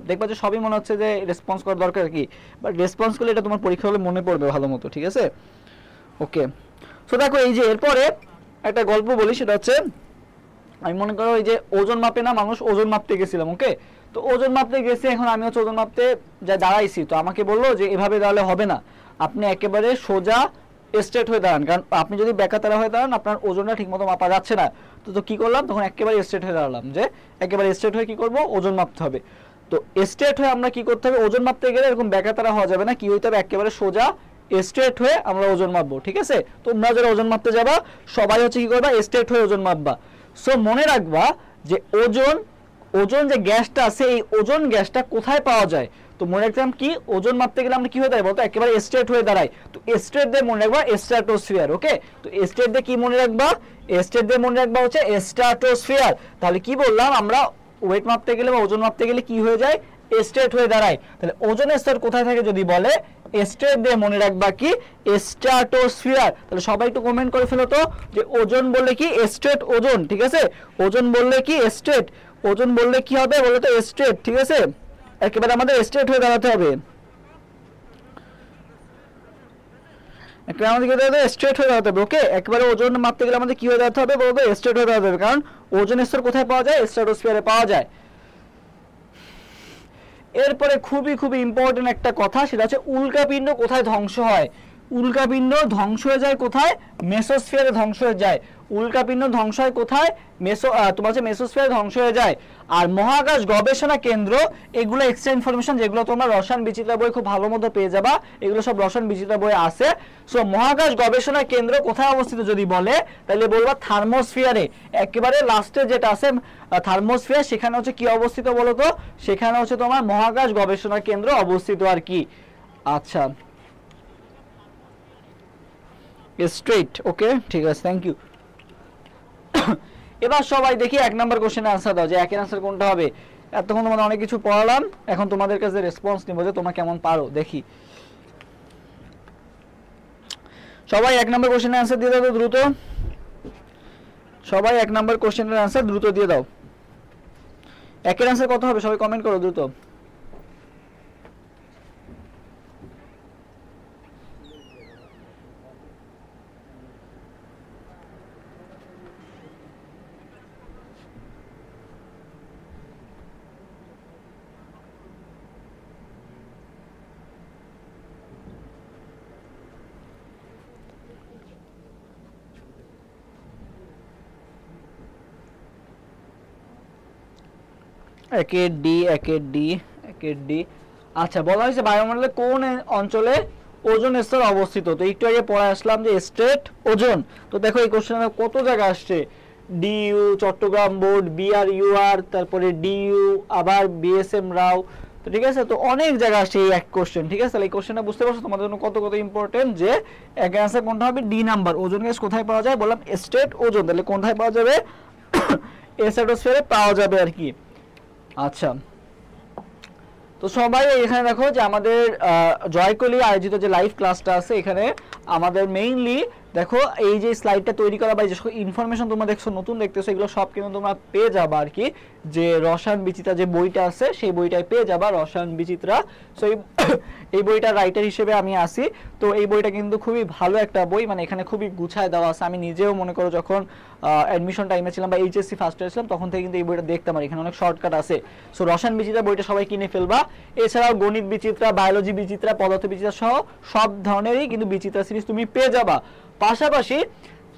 দেখবা যে সবই মনে হচ্ছে যে রেসপন্স করা দরকার আর কি, বাট রেসপন্স করলে এটা তোমার পরীক্ষা হলে মনে পড়বে ভালো মতো। ঠিক আছে, ওকে। সো দেখো, এই যে এরপরে একটা গল্প বলি, সেটা হচ্ছে আমি মনে করো এই যে ওজন মাপে না, মানুষ ওজন মাপতে গেছিলাম। ওকে, তো ওজন মাপতে গেছি, এখন আমি হচ্ছে ওজন মাপতে যা দাঁড়াইছি, তো আমাকে বললো যে এভাবে দাঁড়ালে হবে না, আপনি একেবারে সোজা স্ট্রেট হয়ে দাঁড়ান, কারণ আপনি যদি বেকাতারা হয়ে দাঁড়ান আপনার ওজনটা ঠিকমতো মাপা যাচ্ছে না। তো কি করলাম, তখন একেবারে স্ট্রেট হয়ে দাঁড়ালাম, যে একেবারে স্ট্রেট হয়ে কি করব, ওজন মাপতে হবে। তো স্ট্রেট হয়ে আমরা কি করতে হবে, ওজন মাপতে গেলে এরকম বেকাতারা হওয়া যাবে না, কি হইতে হবে, একেবারে সোজা স্ট্রেট হয়ে আমরা ওজন মাপবো। ঠিক আছে, তোমরা যারা ওজন মাপতে যাবা সবাই হচ্ছে কি করবা, স্ট্রেট হয়ে ওজন মাপবা। সো মনে রাখবা যে ওজন যে গ্যাসটা আছে, এই ওজন গ্যাসটা কোথায় পাওয়া যায়? তো মনে রাখতাম কি, ওজন মাপতে গেলে আমরা কি হয়ে দাঁড়াই বলতো, একেবারে স্ট্রেট হয়ে দাঁড়াই। তো স্ট্রেট দিয়ে মনে রাখবা স্ট্র্যাটোস্ফিয়ার। ওকে, তো স্ট্রেট দিয়ে কি মনে রাখবা, স্ট্রেট দিয়ে মনে রাখবা হচ্ছে স্ট্র্যাটোস্ফিয়ার। তাহলে কি বললাম, আমরা ওয়েট মাপতে গেলে বা ওজন মাপতে গেলে কি হয়ে যায়, স্ট্রেট হয়ে দাঁড়ায়। তাহলে ওজনের স্তর কোথায় থাকে যদি বলে, স্ট্রেট দিয়ে মনে রাখবা কি, স্ট্র্যাটোস্ফিয়ার। তাহলে সবাই একটু কমেন্ট করে ফেলো তো যে ওজন বললে কি স্ট্রেট ওজন। ঠিক আছে, ওজন বললে কি স্ট্রেট, ওজন বললে কি হবে বলো তো, স্ট্রেট। ঠিক আছে, একেবারে আমাদের স্ট্রেট হয়ে দাঁড়াতে হবে, একেবারে আমাদের স্ট্রেট হয়ে দাঁড়াতে হবে। ওকে, একেবারে ওজন মাপতে গেলে আমাদের কি হয়ে দাঁড়াতে হবে বলতো, স্ট্রেট হয়ে দাঁড়াতে হবে, কারণ ওজনের স্তর কোথায় পাওয়া যায়, স্ট্র্যাটোস্ফিয়ারে পাওয়া যায়। এরপরে খুবই খুবই ইম্পর্টেন্ট একটা কথা, সেটা হচ্ছে উল্কাপিণ্ড কোথায় ধ্বংস হয়। উল্কাপিণ্ড ধ্বংস হয়ে যায় কোথায়, মেসোস্ফিয়ারে ধ্বংস হয়ে যায়। উল্কাপিণ্ড ধ্বংস হয় কোথায়, তোমার হচ্ছে মেসোস্ফিয়ারে ধ্বংস হয়ে যায়। আর মহাকাশ গবেষণা কেন্দ্র, এগুলো এক্সট্রা ইনফরমেশন যেগুলো তোমরা রসায়ন বিচিত্রা বই খুব ভালো মতো পেয়ে যাবা, এগুলো সব রসায়ন বিচিত্রা বই আছে। সো মহাকাশ গবেষণা কেন্দ্র কোথায় অবস্থিত যদি বলে, তাহলে বলবা থার্মোস্ফিয়ারে, একেবারে লাস্টে যেটা আছে থার্মোস্ফিয়ার, সেখানে হচ্ছে কি অবস্থিত বলতো, সেখানে হচ্ছে তোমার মহাকাশ গবেষণা কেন্দ্র অবস্থিত আর কি। আচ্ছা, স্ট্রেট। ওকে, ঠিক আছে, থ্যাংক ইউ। এবার সবাই দেখি 1 নাম্বার কোশ্চেনের আনসার দাও, যে একের আনসার কোনটা হবে। এতক্ষণ তোমাদের অনেক কিছু পড়ালাম, এখন তোমাদের কাছে রেসপন্স নিব যে তোমরা কেমন পারো দেখি। সবাই 1 নাম্বার কোশ্চেনের আনসার দিয়ে দাও তো দ্রুত, সবাই 1 নাম্বার কোশ্চেনের আনসার দ্রুত দিয়ে দাও। একের আনসার কত হবে সবাই কমেন্ট করো দ্রুত। একের ডি। আচ্ছা, বলা হয়েছে বায়ুমণ্ডলে কোন অঞ্চলে ওজোন স্তর অবস্থিত। তো একটু আগে পড়ে আসলাম যে স্টেট ওজোন। তো দেখো এই কোশ্চেনে কত জায়গা আসছে, ডিইউ চট্টগ্রাম বোর্ড, বিআরইউআর, তারপরে ডিইউ, আবার বিএসএম রাও। তো ঠিক আছে, তো অনেক জায়গা আসছে এই এক কোশ্চেন। ঠিক আছে, তাহলে এই কোশ্চেনটা বুঝতে পারছো তোমাদের জন্য কত কত ইম্পর্টেন্ট, যে এক অ্যান্সার কোনটা হবে, ডি নাম্বার। ওজোন গ্যাস কোথায় পাওয়া যায়, বললাম স্টেট ওজোন, তাহলে কোথায় পাওয়া যাবে, স্ট্রাটোস্ফিয়ারে পাওয়া যাবে আর কি। আচ্ছা, তো সবাই এখানে দেখো যে আমাদের জয়কলি আয়োজিত যে লাইভ ক্লাসটা আছে, এখানে আমাদের মেইনলি দেখো এই যে স্লাইডটা তৈরি করা বা যে ইনফরমেশন তোমরা দেখছো নতুন দেখতেছো, এগুলো সব কিন্তু তোমরা পেয়ে যাবা আর কি। যে রসায়ন বিচিত্রা যে বইটা আছে সেই বইটাই পেয়ে যাবা, রসায়ন বিচিত্রা। সো এই বইটার রাইটার হিসেবে আমি আসি। তো এই বইটা কিন্তু খুবই ভালো একটা বই, মানে এখানে খুবই গুছায় দেওয়া আছে। আমি নিজেও মনে করো যখন অ্যাডমিশন টাইমে ছিলাম বা এইচএসসি ফার্স্ট ইয়ার ছিলাম, তখন থেকে কিন্তু এই বইটা দেখতাম, আর এখানে অনেক শর্টকাট আছে। সো রসায়ন বিচিত্রা বইটা সবাই কিনে ফেলবা। এছাড়াও গণিত বিচিত্রা, বায়োলজি বিচিত্রা, পদার্থ বিচিত্রা সহ সব ধরনেরই কিন্তু বিচিত্রা সিরিজ তুমি পেয়ে যাবা। পাশাপাশি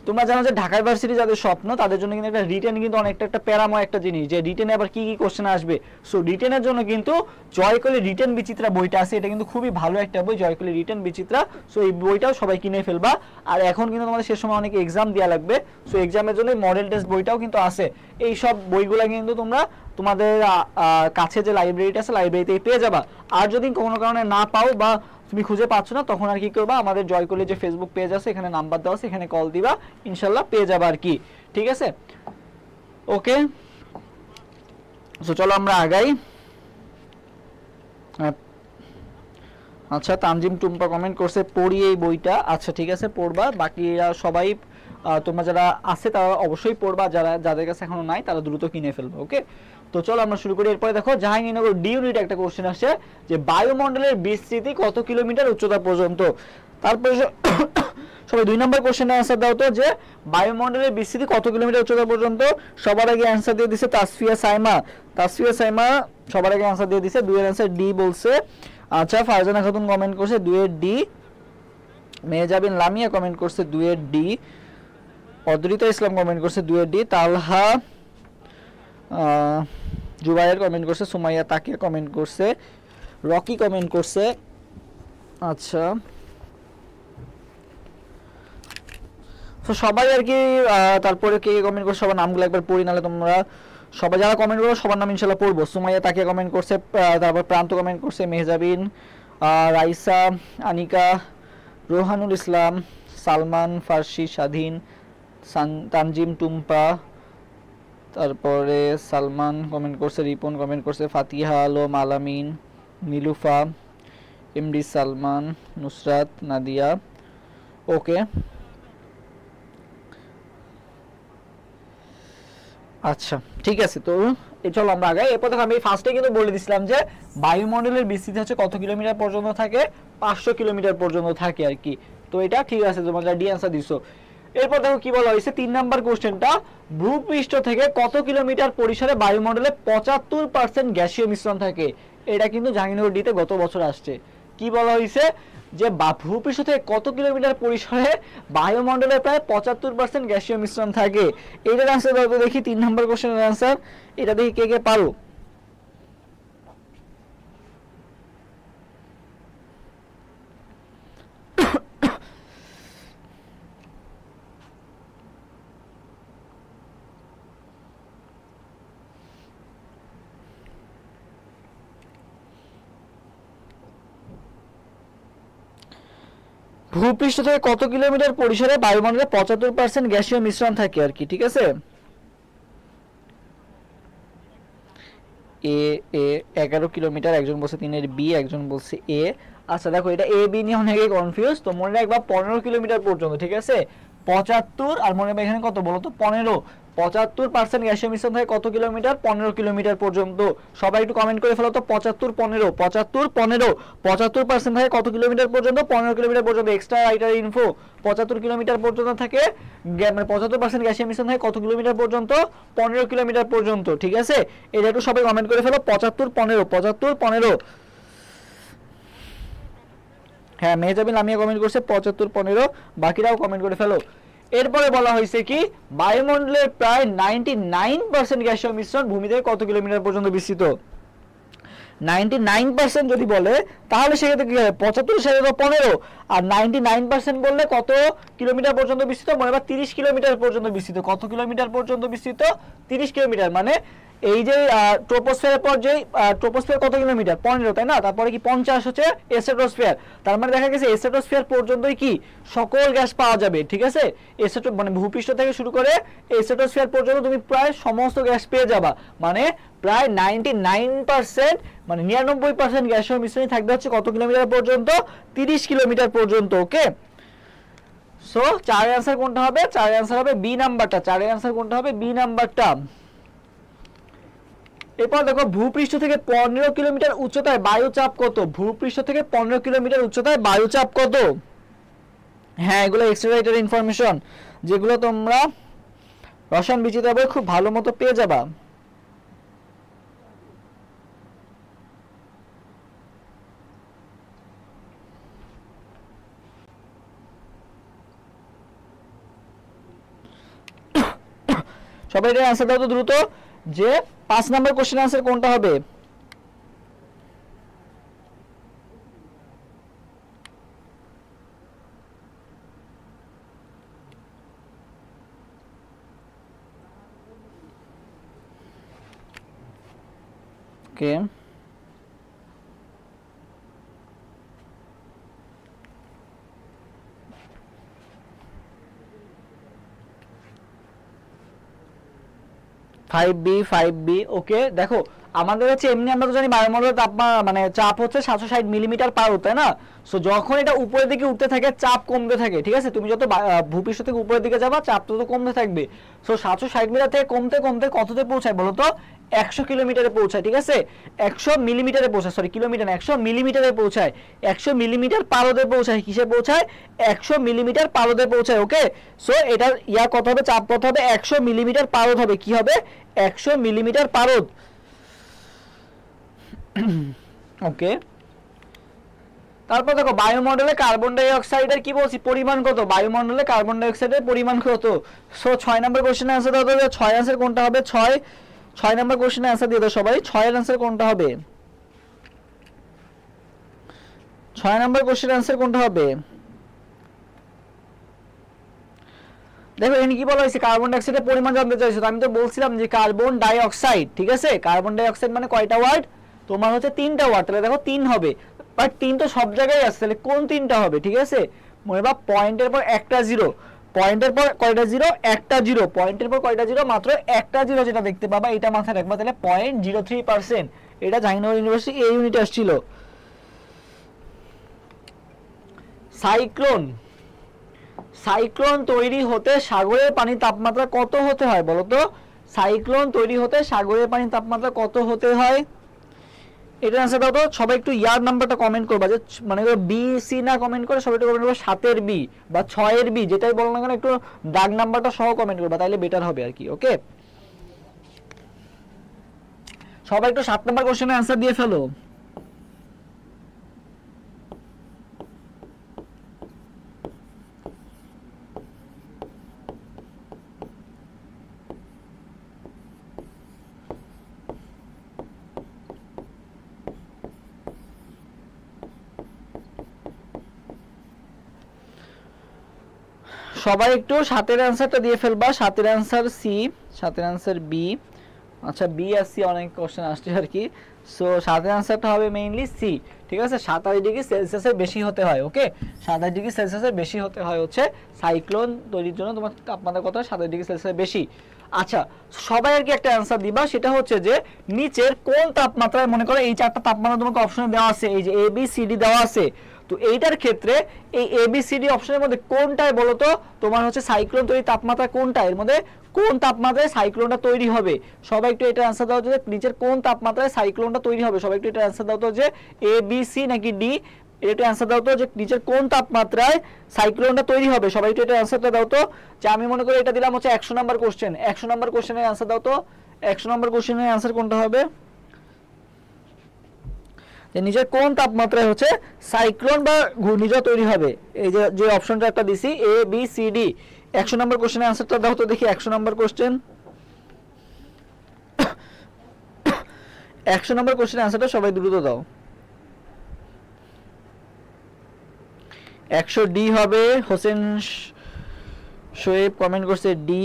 তোমরা জানো যে ঢাকা ইউনিভার্সিটি যাদের স্বপ্ন, তাদের জন্য কিন্তু একটা রিটেন কিন্তু অনেকটা একটা প্যারাময় একটা জিনিস, যে রিটেনে আবার কি কি কোশ্চেন আসবে। সো রিটেনের জন্য কিন্তু জয়কলি রিটেন বিচিত্রা বইটা আছে, এটা কিন্তু খুবই ভালো একটা বই, জয়কলি রিটেন বিচিত্রা। সো এই বইটাও সবাই কিনে ফেলবা। আর এখন কিন্তু তোমাদের সে সময় অনেক এক্সাম দেওয়া লাগবে, সো এক্সামের জন্য মডেল টেস্ট বইটাও কিন্তু আছে। এই সব বইগুলো কিন্তু তোমরা তোমাদের কাছে যে লাইব্রেরিটা আছে লাইব্রেরিতেই পেয়ে যাবা। আর যদি কোনো কারণে না পাও বা তুমি খুঁজে পাচ্ছ না, তখন আর কি করবা, আমাদের জয়কলি যে ফেসবুক পেজ আছে এখানে নাম্বার দেওয়া আছে, এখানে কল দিবা, ইনশাল্লাহ পেয়ে যাবা আর কি। ঠিক আছে, ওকে। সো চলো আমরা আগাই। আচ্ছা, তানজিম টুম্পা কমেন্ট করছে পড়ি এই বইটা। আচ্ছা ঠিক আছে, পড়বা। বাকিরা সবাই তোমরা যারা আছে তারা অবশ্যই পড়বা, যাদের কাছে এখনো নাই তারা দ্রুত কিনে ফেলবে। ওকে, তো চলো আমরা শুরু করি। এরপরে দেখো জাহাঙ্গীরনগর ডি ইউনিট একটা কোশ্চেন আসছে যে বায়ুমণ্ডলের বিস্তৃতি কত কিলোমিটার উচ্চতা পর্যন্ত। তারপরে সবাই 2 নম্বর কোশ্চেনের অ্যান্সার দাও তো, যে বায়ুমণ্ডলের বিস্তৃতি কত কিলোমিটার উচ্চতা পর্যন্ত। সবার আগে অ্যান্সার দিয়ে দিছে তাসফিয়া সাইমা সবার আগে অ্যান্সার দিয়ে দিছে, 2 এর অ্যান্সার ডি বলছে। আচ্ছা, ফারজানা খাতুন কমেন্ট করছে 2 এর ডি। মেহজাবিন লামিয়া কমেন্ট করছে 2 এর ডি। অদ্রিতা ইসলাম কমেন্ট করছে 2 এর ডি। তালহা জুবাইর কমেন্ট করছে, সুমাইয়া তাকিয়া কমেন্ট করছে, রকি কমেন্ট করছে। আচ্ছা, তো সবাই আর কি তারপরে কে কমেন্ট করছে সবার নামগুলো একবার পড়ি, নাহলে তোমরা সবাই যারা কমেন্ট করো সবার নাম ইনশাল্লাহ পড়বো। সুমাইয়া তাকিয়া কমেন্ট করছে, তারপর প্রান্ত কমেন্ট করছে, মেহজাবিন, রাইসা, আনিকা, রোহানুল ইসলাম, সালমান ফার্সি, স্বাধীন, তানজিম টুম্পা, তারপরে সালমান কমেন্ট করছে, রিপন কমেন্ট করছে, ফাতিহা আলম, আলামিন, নীলুফা, এমডি সালমান, নুসরাত, নাদিয়া। ওকে, আচ্ছা ঠিক আছে। তো চলো আমরা আগাই। এরপর দেখো আমি ফার্স্টে কিন্তু বলে দিছিলাম যে বায়ুমণ্ডলের বিস্তৃতি হচ্ছে কত কিলোমিটার পর্যন্ত থাকে, 500 কিলোমিটার পর্যন্ত থাকে আর কি। তো এটা ঠিক আছে, তোমরা ডি অ্যান্সার দিছো। এরপর দেখো কি বলা হয়েছে 3 নাম্বার কোশ্চেনটা, ভূপৃষ্ঠ থেকে কত কিলোমিটার পরিসরে বায়ুমণ্ডলে 75% গ্যাসীয় মিশ্রণ থাকে। এটা কিন্তু জাহাঙ্গীরনগর ডিতে গত বছর আসছে। কি বলা হয়েছে, যে ভূপৃষ্ঠ থেকে কত কিলোমিটার পরিসরে বায়ুমণ্ডলে প্রায় 75% গ্যাসীয় মিশ্রণ থাকে। এইটার অ্যান্সার দাও তো দেখি, 3 নম্বর কোশ্চেনের অ্যান্সার। এটা দেখি কে কে পারো। ভূপৃষ্ঠ থেকে কত কিলোমিটার পরিসরে বায়ুমণ্ডলে 75% গ্যাসীয় মিশ্রণ থাকে আর কি। ঠিক আছে, এ 11 কিলোমিটার, একজন বলছে 3 এর বি, একজন বলছে এ। আচ্ছা দেখো, এটা এ বি নিয়ে অনেকে কনফিউজ, তো মনে রাখবা 15 কিলোমিটার পর্যন্ত। ঠিক আছে, 75 আর মনে রাখবা এখানে কত বলো তো, 15। 75% গ্যাসীয় মিশ্রণ থাকে কত কিলোমিটার, 15 কিলোমিটার পর্যন্ত। সবাই একটু কমেন্ট করে ফেলো তো, 75 15 75 15। 75% থাকে কত কিলোমিটার পর্যন্ত, 15 কিলোমিটার পর্যন্ত। এক্সট্রা রাইটার ইনফো, 75 কিলোমিটার পর্যন্ত থাকে, মানে 75% গ্যাসীয় মিশ্রণ থাকে কত কিলোমিটার পর্যন্ত, 15 কিলোমিটার পর্যন্ত। ঠিক আছে, এটা একটু সবাই কমেন্ট করে ফেলো, 75 15 75 15। হ্যাঁ, মেহজাবিন লামিয়া কমেন্ট করছে 75 15, বাকিরাও কমেন্ট করে ফেলো। এরপরে বলা হয়েছে কি বায়ুমণ্ডলের প্রায় 99% গ্যাসীয় মিশ্রণ ভূমি থেকে কত কিলোমিটার পর্যন্ত বিস্তৃত। 99% যদি বলে তাহলে সেক্ষেত্রে কি হবে 75/15 আর 99% বললে কত কিলোমিটার পর্যন্ত বিস্তৃত, মনে হয় 30 কিলোমিটার পর্যন্ত বিস্তৃত। কত কিলোমিটার পর্যন্ত বিস্তৃত? 30 কিলোমিটার। মানে এই যে ট্রোপোস্ফিয়ারের পর যে ট্রোপোস্ফিয়ার কত কিলোমিটার 15, তাই না? তারপরে কি 50 হচ্ছে স্ট্র্যাটোস্ফিয়ার। তার মানে দেখা গেছে স্ট্র্যাটোস্ফিয়ার পর্যন্তই কি সকল গ্যাস পাওয়া যাবে, ঠিক আছে? মানে ভূপৃষ্ঠ থেকে শুরু করে স্ট্র্যাটোস্ফিয়ার পর্যন্ত তুমি প্রায় সমস্ত গ্যাস পেয়ে যাবা। মানে প্রায় 99% মানে 99% গ্যাসীয় মিশ্রণই থাকবে হচ্ছে কত কিলোমিটার পর্যন্ত? 30 কিলোমিটার পর্যন্ত। ওকে, সো 4 এর आंसर কোনটা হবে? 4 এর आंसर হবে বি নাম্বারটা। 4 এর आंसर কোনটা হবে? বি নাম্বারটা। এরপর দেখো ভূপৃষ্ঠ থেকে 15 কিলোমিটার উচ্চতায় বায়ুচাপ কত? ভূপৃষ্ঠ থেকে 15 কিলোমিটার উচ্চতায় বায়ুচাপ কত? হ্যাঁ, এগুলো এক্সট্রা ইনফরমেশন যেগুলো তোমরা রসায়ন বিচিত্রা বই খুব ভালো মতো পেয়ে যাবা। সবাই এর आंसर দাও তো দ্রুত, যে 5 নাম্বার কোশ্চেন आंसर কোনটা হবে? ওকে, 5B। ওকে, দেখো আমাদের হচ্ছে এমনি আমরা তো জানি বায়ুমণ্ডলের তাপমাত্রা মানে চাপ হচ্ছে 760 মিলিমিটার পার, তাই না? সো যখন এটা উপরের দিকে উঠতে থাকে চাপ কমতে থাকে, ঠিক আছে? তুমি যত ভূপৃষ্ঠ থেকে উপরের দিকে যাবা চাপ তত কমতে থাকবে। সো 760 মিটার থেকে কমতে কমতে কততে পৌঁছায় বলো তো? 100 কিলোমিটারে পৌঁছায়, ঠিক আছে? 100 মিলিমিটারে পৌঁছায়, সরি কিলোমিটার না, 100 মিলিমিটারে পৌঁছায়। 100 মিলিমিটার পারদে পৌঁছায়। কিসে পৌঁছায়? 100 মিলিমিটার পারদে পৌঁছায়। ওকে, সো এটার কত হবে? চাপ কত হবে? 100 মিলিমিটার পারদ হবে। কি হবে? 100 মিলিমিটার পারদ। ওকে, তারপর দেখো বায়ুমণ্ডলে কার্বন ডাই অক্সাইডের কি বলছি পরিমাণ কত? বায়ুমণ্ডলে কার্বন ডাই অক্সাইডের পরিমাণ কত? সো 6 নম্বর কোশ্চেনের आंसर দাও তো। 6 आंसर কোনটা হবে? 6 নম্বর কোশ্চেনের आंसर দিয়ে দাও সবাই। 6 এর आंसर কোনটা হবে? 6 নম্বর কোশ্চেনের आंसर কোনটা হবে? দেখো এখানে কি বলা হয়েছে? কার্বন ডাই অক্সাইডের পরিমাণ জানতে চাইছো। আমি তো বলছিলাম যে কার্বন ডাই অক্সাইড, ঠিক আছে? কার্বন ডাই অক্সাইড মানে কয়টা ওয়ার্ড? তোমার হচ্ছে 3টা ওয়ার্ড। তাহলে দেখো 3 হবে, বাট 3 তো সব জায়গায় আছে, তাহলে কোন 3টা হবে? ঠিক আছে, মনে রাখবা পয়েন্টের পর একটা জিরো। পয়েন্টের পর কয়টা জিরো? একটা জিরো। পয়েন্টের পর কয়টা জিরো? মাত্র একটা জিরো যেটা দেখতে পাবা এটা মাথায় রাখবা। তাহলে 0.03%। এটা জাহাঙ্গীরনগর ইউনিভার্সিটি এই ইউনিটে আসছিল। সাইক্লোন তৈরি হতে সাগরের পানির তাপমাত্রা কত হতে হয় বলো তো? সাইক্লোন তৈরি হতে সাগরের পানির তাপমাত্রা কত হতে হয়? এটা आंसर দাও তো সবাই। একটু ইয়ার নাম্বারটা কমেন্ট করবা, যে মানে বি সি না কমেন্ট করে সবাই একটু কমেন্ট করবা 7 এর বি বা 6 এর বি, যেটাই বলো না কেন একটু দাগ নাম্বারটা সহ কমেন্ট করবা, তাইলে বেটার হবে আর কি। ওকে, সবাই একটু 7 নাম্বার কোশ্চেনের आंसर দিয়ে ফেলো। সবাই একটু 7 এর आंसरটা দিয়ে ফেলবা। 7 এর आंसर সি, 7 এর आंसर বি। আচ্ছা, বি আর সি অনেক কোশ্চেন আসছে আর কি। সো 7 এর आंसरটা হবে মেইনলি সি, ঠিক আছে? 27 ডিগ্রি সেলসিয়াসের বেশি হতে হয়। ওকে, 27 ডিগ্রি সেলসিয়াসের বেশি হতে হয় হচ্ছে সাইক্লোন তৈরির জন্য তোমার তাপমাত্রা কত? 27 ডিগ্রি সেলসিয়াসের বেশি। আচ্ছা, সবাই আর কি একটা आंसर দিবা, সেটা হচ্ছে যে নিচের কোন তাপমাত্রায়, মনে করো এই চারটা তাপমাত্রা তোমাকে অপশনে দেওয়া আছে, এই যে এ বি সি ডি দেওয়া আছে। তো এইটার ক্ষেত্রে এই এ বি সি ডি অপশনের মধ্যে কোনটায় বলো তো তোমার হচ্ছে সাইক্লোন তৈরি তাপমাত্রা কোনটা? এর মধ্যে কোন তাপমাত্রায় সাইক্লোনটা তৈরি হবে? সবাই একটু এটা आंसर দাও যে নিচের কোন তাপমাত্রায় সাইক্লোনটা তৈরি হবে। সবাই একটু এটা आंसर দাও তো যে এ বি সি নাকি ডি। এটা आंसर দাও তো যে নিচের কোন তাপমাত্রায় সাইক্লোনটা তৈরি হবে। সবাই একটু এটা आंसरটা দাও তো। যে আমি মনে করি এটা দিলাম হচ্ছে 100 নাম্বার কোশ্চেন। 100 নাম্বার কোশ্চেনের आंसर দাও তো। 100 নাম্বার কোশ্চেনের आंसर কোনটা হবে? যে নিচের কোন তাপমাত্রায় হচ্ছে সাইক্লোন বা ঘূর্ণিঝড় তৈরি হবে। এই যে অপশনটা একটা দিছি এ বি সি ডি, 100 নম্বর কোশ্চেনের आंसरটা দাও তো দেখি 100 নম্বর কোশ্চেন 100 নম্বর কোশ্চেনের आंसरটা সবাই দ্রুত দাও 100 ডি হবে হোসেন শোয়েব কমেন্ট করছে ডি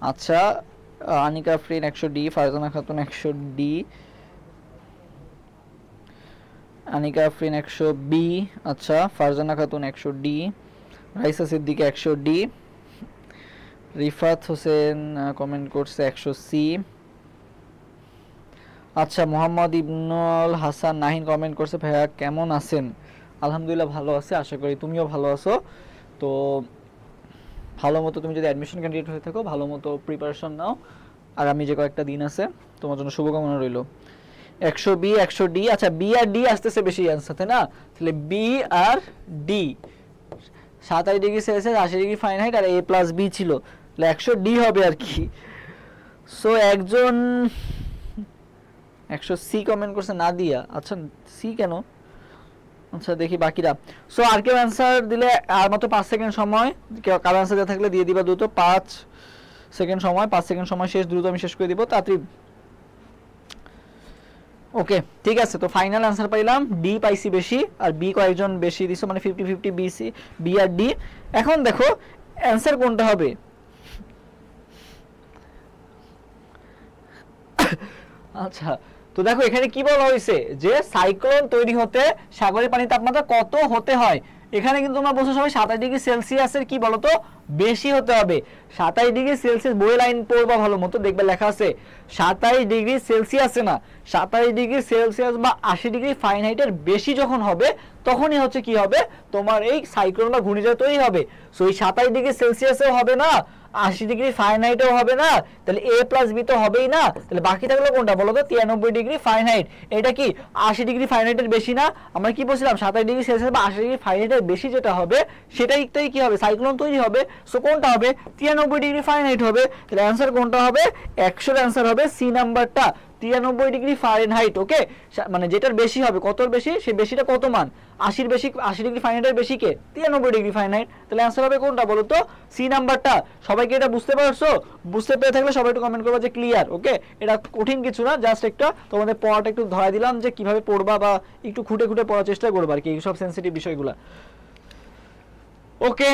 আচ্ছা Anika ফ্রিন 100 D Farzana Khatun 100 D Anika ফ্রিন 100 B আচ্ছা Farzana Khatun 100 D Raisa Siddique 100 D Rifat Hossain comment করছে 100 সি আচ্ছা মোহাম্মদ ইবনুল হাসান নাহিন কমেন্ট করছে ভাইয়া কেমন আছেন আলহামদুলিল্লাহ ভালো আছি আশা করি তুমিও ভালো আছো তো ভালো মতো তুমি যদি অ্যাডমিশন ক্যান্ডিডেট হয়ে থাকো ভালো মতো প্রিপারেশন নাও আগামী যে কয়েকটা দিন আছে তোমার জন্য শুভকামনা রইল 100 বি 100 ডি আচ্ছা বি আর ডি আসতেছে বেশি आंसर তাই না তাহলে বি আর D 27 degree Celsius 80 degree Fahrenheit আর এ প্লাস বি ছিল তাহলে 100 ডি হবে আর কি সো একজন 100 সি কমেন্ট করছে নাদিয়া আচ্ছা সি কেন আচ্ছা দেখি বাকিরা সো আর কেউ आंसर দিলে আর মাত্র 5 সেকেন্ড সময় কেউ কারো आंसर দেয়া থাকলে দিয়ে দিবা দ্রুত 5 সেকেন্ড সময় 5 সেকেন্ড সময় শেষ দ্রুত আমি শেষ করে দিব তাড়াতাড়ি ওকে ঠিক আছে তো ফাইনাল आंसर পাইলাম ডি পাইছি বেশি আর বি কয়েকজন বেশি দিছো মানে 50 50 বি সি বি আর ডি এখন দেখো आंसर কোনটা হবে আচ্ছা তো দেখো এখানে কি বলা হয়েছে যে সাইক্লোন তৈরি হতে সাগরের পানির তাপমাত্রা কত হতে হয় এখানে কিন্তু তোমরা বলছো সবাই 27 ডিগ্রি সেলসিয়াসের কি বলো তো বেশি হতে হবে 27 ডিগ্রি সেলসিয়াস বই লাইন পড়বা ভালো মতো দেখবে লেখা আছে 27 ডিগ্রি সেলসিয়াসে না 27 ডিগ্রি সেলসিয়াস বা 80 ডিগ্রি ফারেনহাইটের বেশি যখন হবে তখনই হচ্ছে কি হবে তোমার এই সাইক্লোন বা ঘূর্ণিঝড় তৈরি হবে সো এই 27 ডিগ্রি সেলসিয়াসেও হবে না 80 ডিগ্রি ফারেনহাইটও হবে না তাহলে a প্লাস b তো হবেই না তাহলে বাকি থাকলো কোনটা বলো তো 93 ডিগ্রি ফারেনহাইট এটা কি 80 ডিগ্রি ফারেনহাইটের বেশি না আমরা কি বলছিলাম 27 ডিগ্রি সেলসিয়াস বা 80 ডিগ্রি ফারেনহাইটের বেশি যেটা হবে সেটাই কি হবে সাইক্লোন তৈরি হবে সো কোনটা হবে 93 ডিগ্রি ফারেনহাইট হবে তাহলে आंसर কোনটা হবে 100 এর आंसर হবে সি নাম্বারটা 93 ডিগ্রি ফারেনহাইট ওকে মানে যেটার বেশি হবে কতর বেশি সেই বেশিটা কত মান 80 এর বেশি 80 ডিগ্রি ফারেনহাইটের বেশি কে 93 ডিগ্রি ফারেনহাইট তাহলে आंसर হবে কোনটা বলো তো সি নাম্বারটা সবাই কি এটা বুঝতে পারছো বুঝতে পেরে থাকলে সবাই একটু কমেন্ট করবা যে ক্লিয়ার ওকে এটা কঠিন কিছু না জাস্ট একটা তোমাদের পড়াটা একটু ধরা দিলাম যে কিভাবে পড়বা বা একটু খুঁটে খুঁটে পড়ার চেষ্টা করবা আর কি এই সব সেনসিটিভ বিষয়গুলো ওকে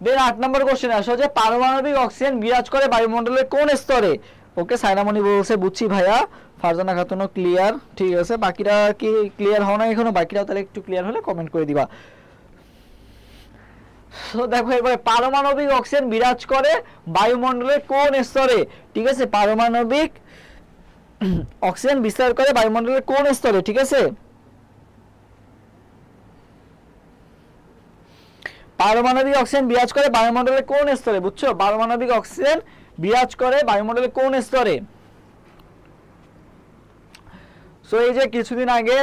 দেন 8 নম্বর কোশ্চেন আসো যে পারমাণবিক অক্সিজেন বিরাজ করে বায়ুমণ্ডলের কোন স্তরে ওকে সাইনামণি বলছে বুঝছি ভাইয়া ফারজানা খাতুনও ক্লিয়ার ঠিক আছে বাকিরা কি ক্লিয়ার হও না এখনো বাকিরাও তাহলে একটু ক্লিয়ার হলে কমেন্ট করে দিবা সো দেখো এবারে পারমাণবিক অক্সিজেন বিরাজ করে বায়ুমণ্ডলের কোন স্তরে ঠিক আছে পারমাণবিক অক্সিজেন বিস্তার করে বায়ুমণ্ডলের কোন স্তরে ঠিক আছে পারমাণবিক অক্সিজেন বিরাজ করে বায়ুমণ্ডলের কোন স্তরে বুঝছো পারমাণবিক অক্সিজেন বিরাজ করে বায়ুমণ্ডলের কোন স্তরে সো এই যে কিছুদিন আগে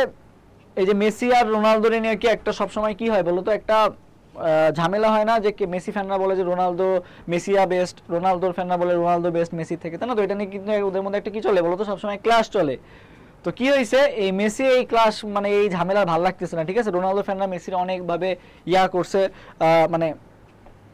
এই যে মেসি আর রোনালদোর নিয়ে কি একটা সব সময় কি হয় বলো তো একটা ঝামেলা হয় না যে মেসি ফ্যানরা বলে যে রোনালদো মেসিয়া বেস্ট রোনালদোর ফ্যানরা বলে রোনালদো বেস্ট মেসি থেকে তাই না তো এটা নিয়ে কিন্তু ওদের মধ্যে একটা কি চলে বলো তো সব সময় ক্লাশ চলে তো কি হইছে এই মেসি এই ক্লাস মানে এই ঝামেলা ভালো লাগতেছে না ঠিক আছে রোনালদো ফ্যানরা মেসির অনেক ভাবে ইয়া করছে মানে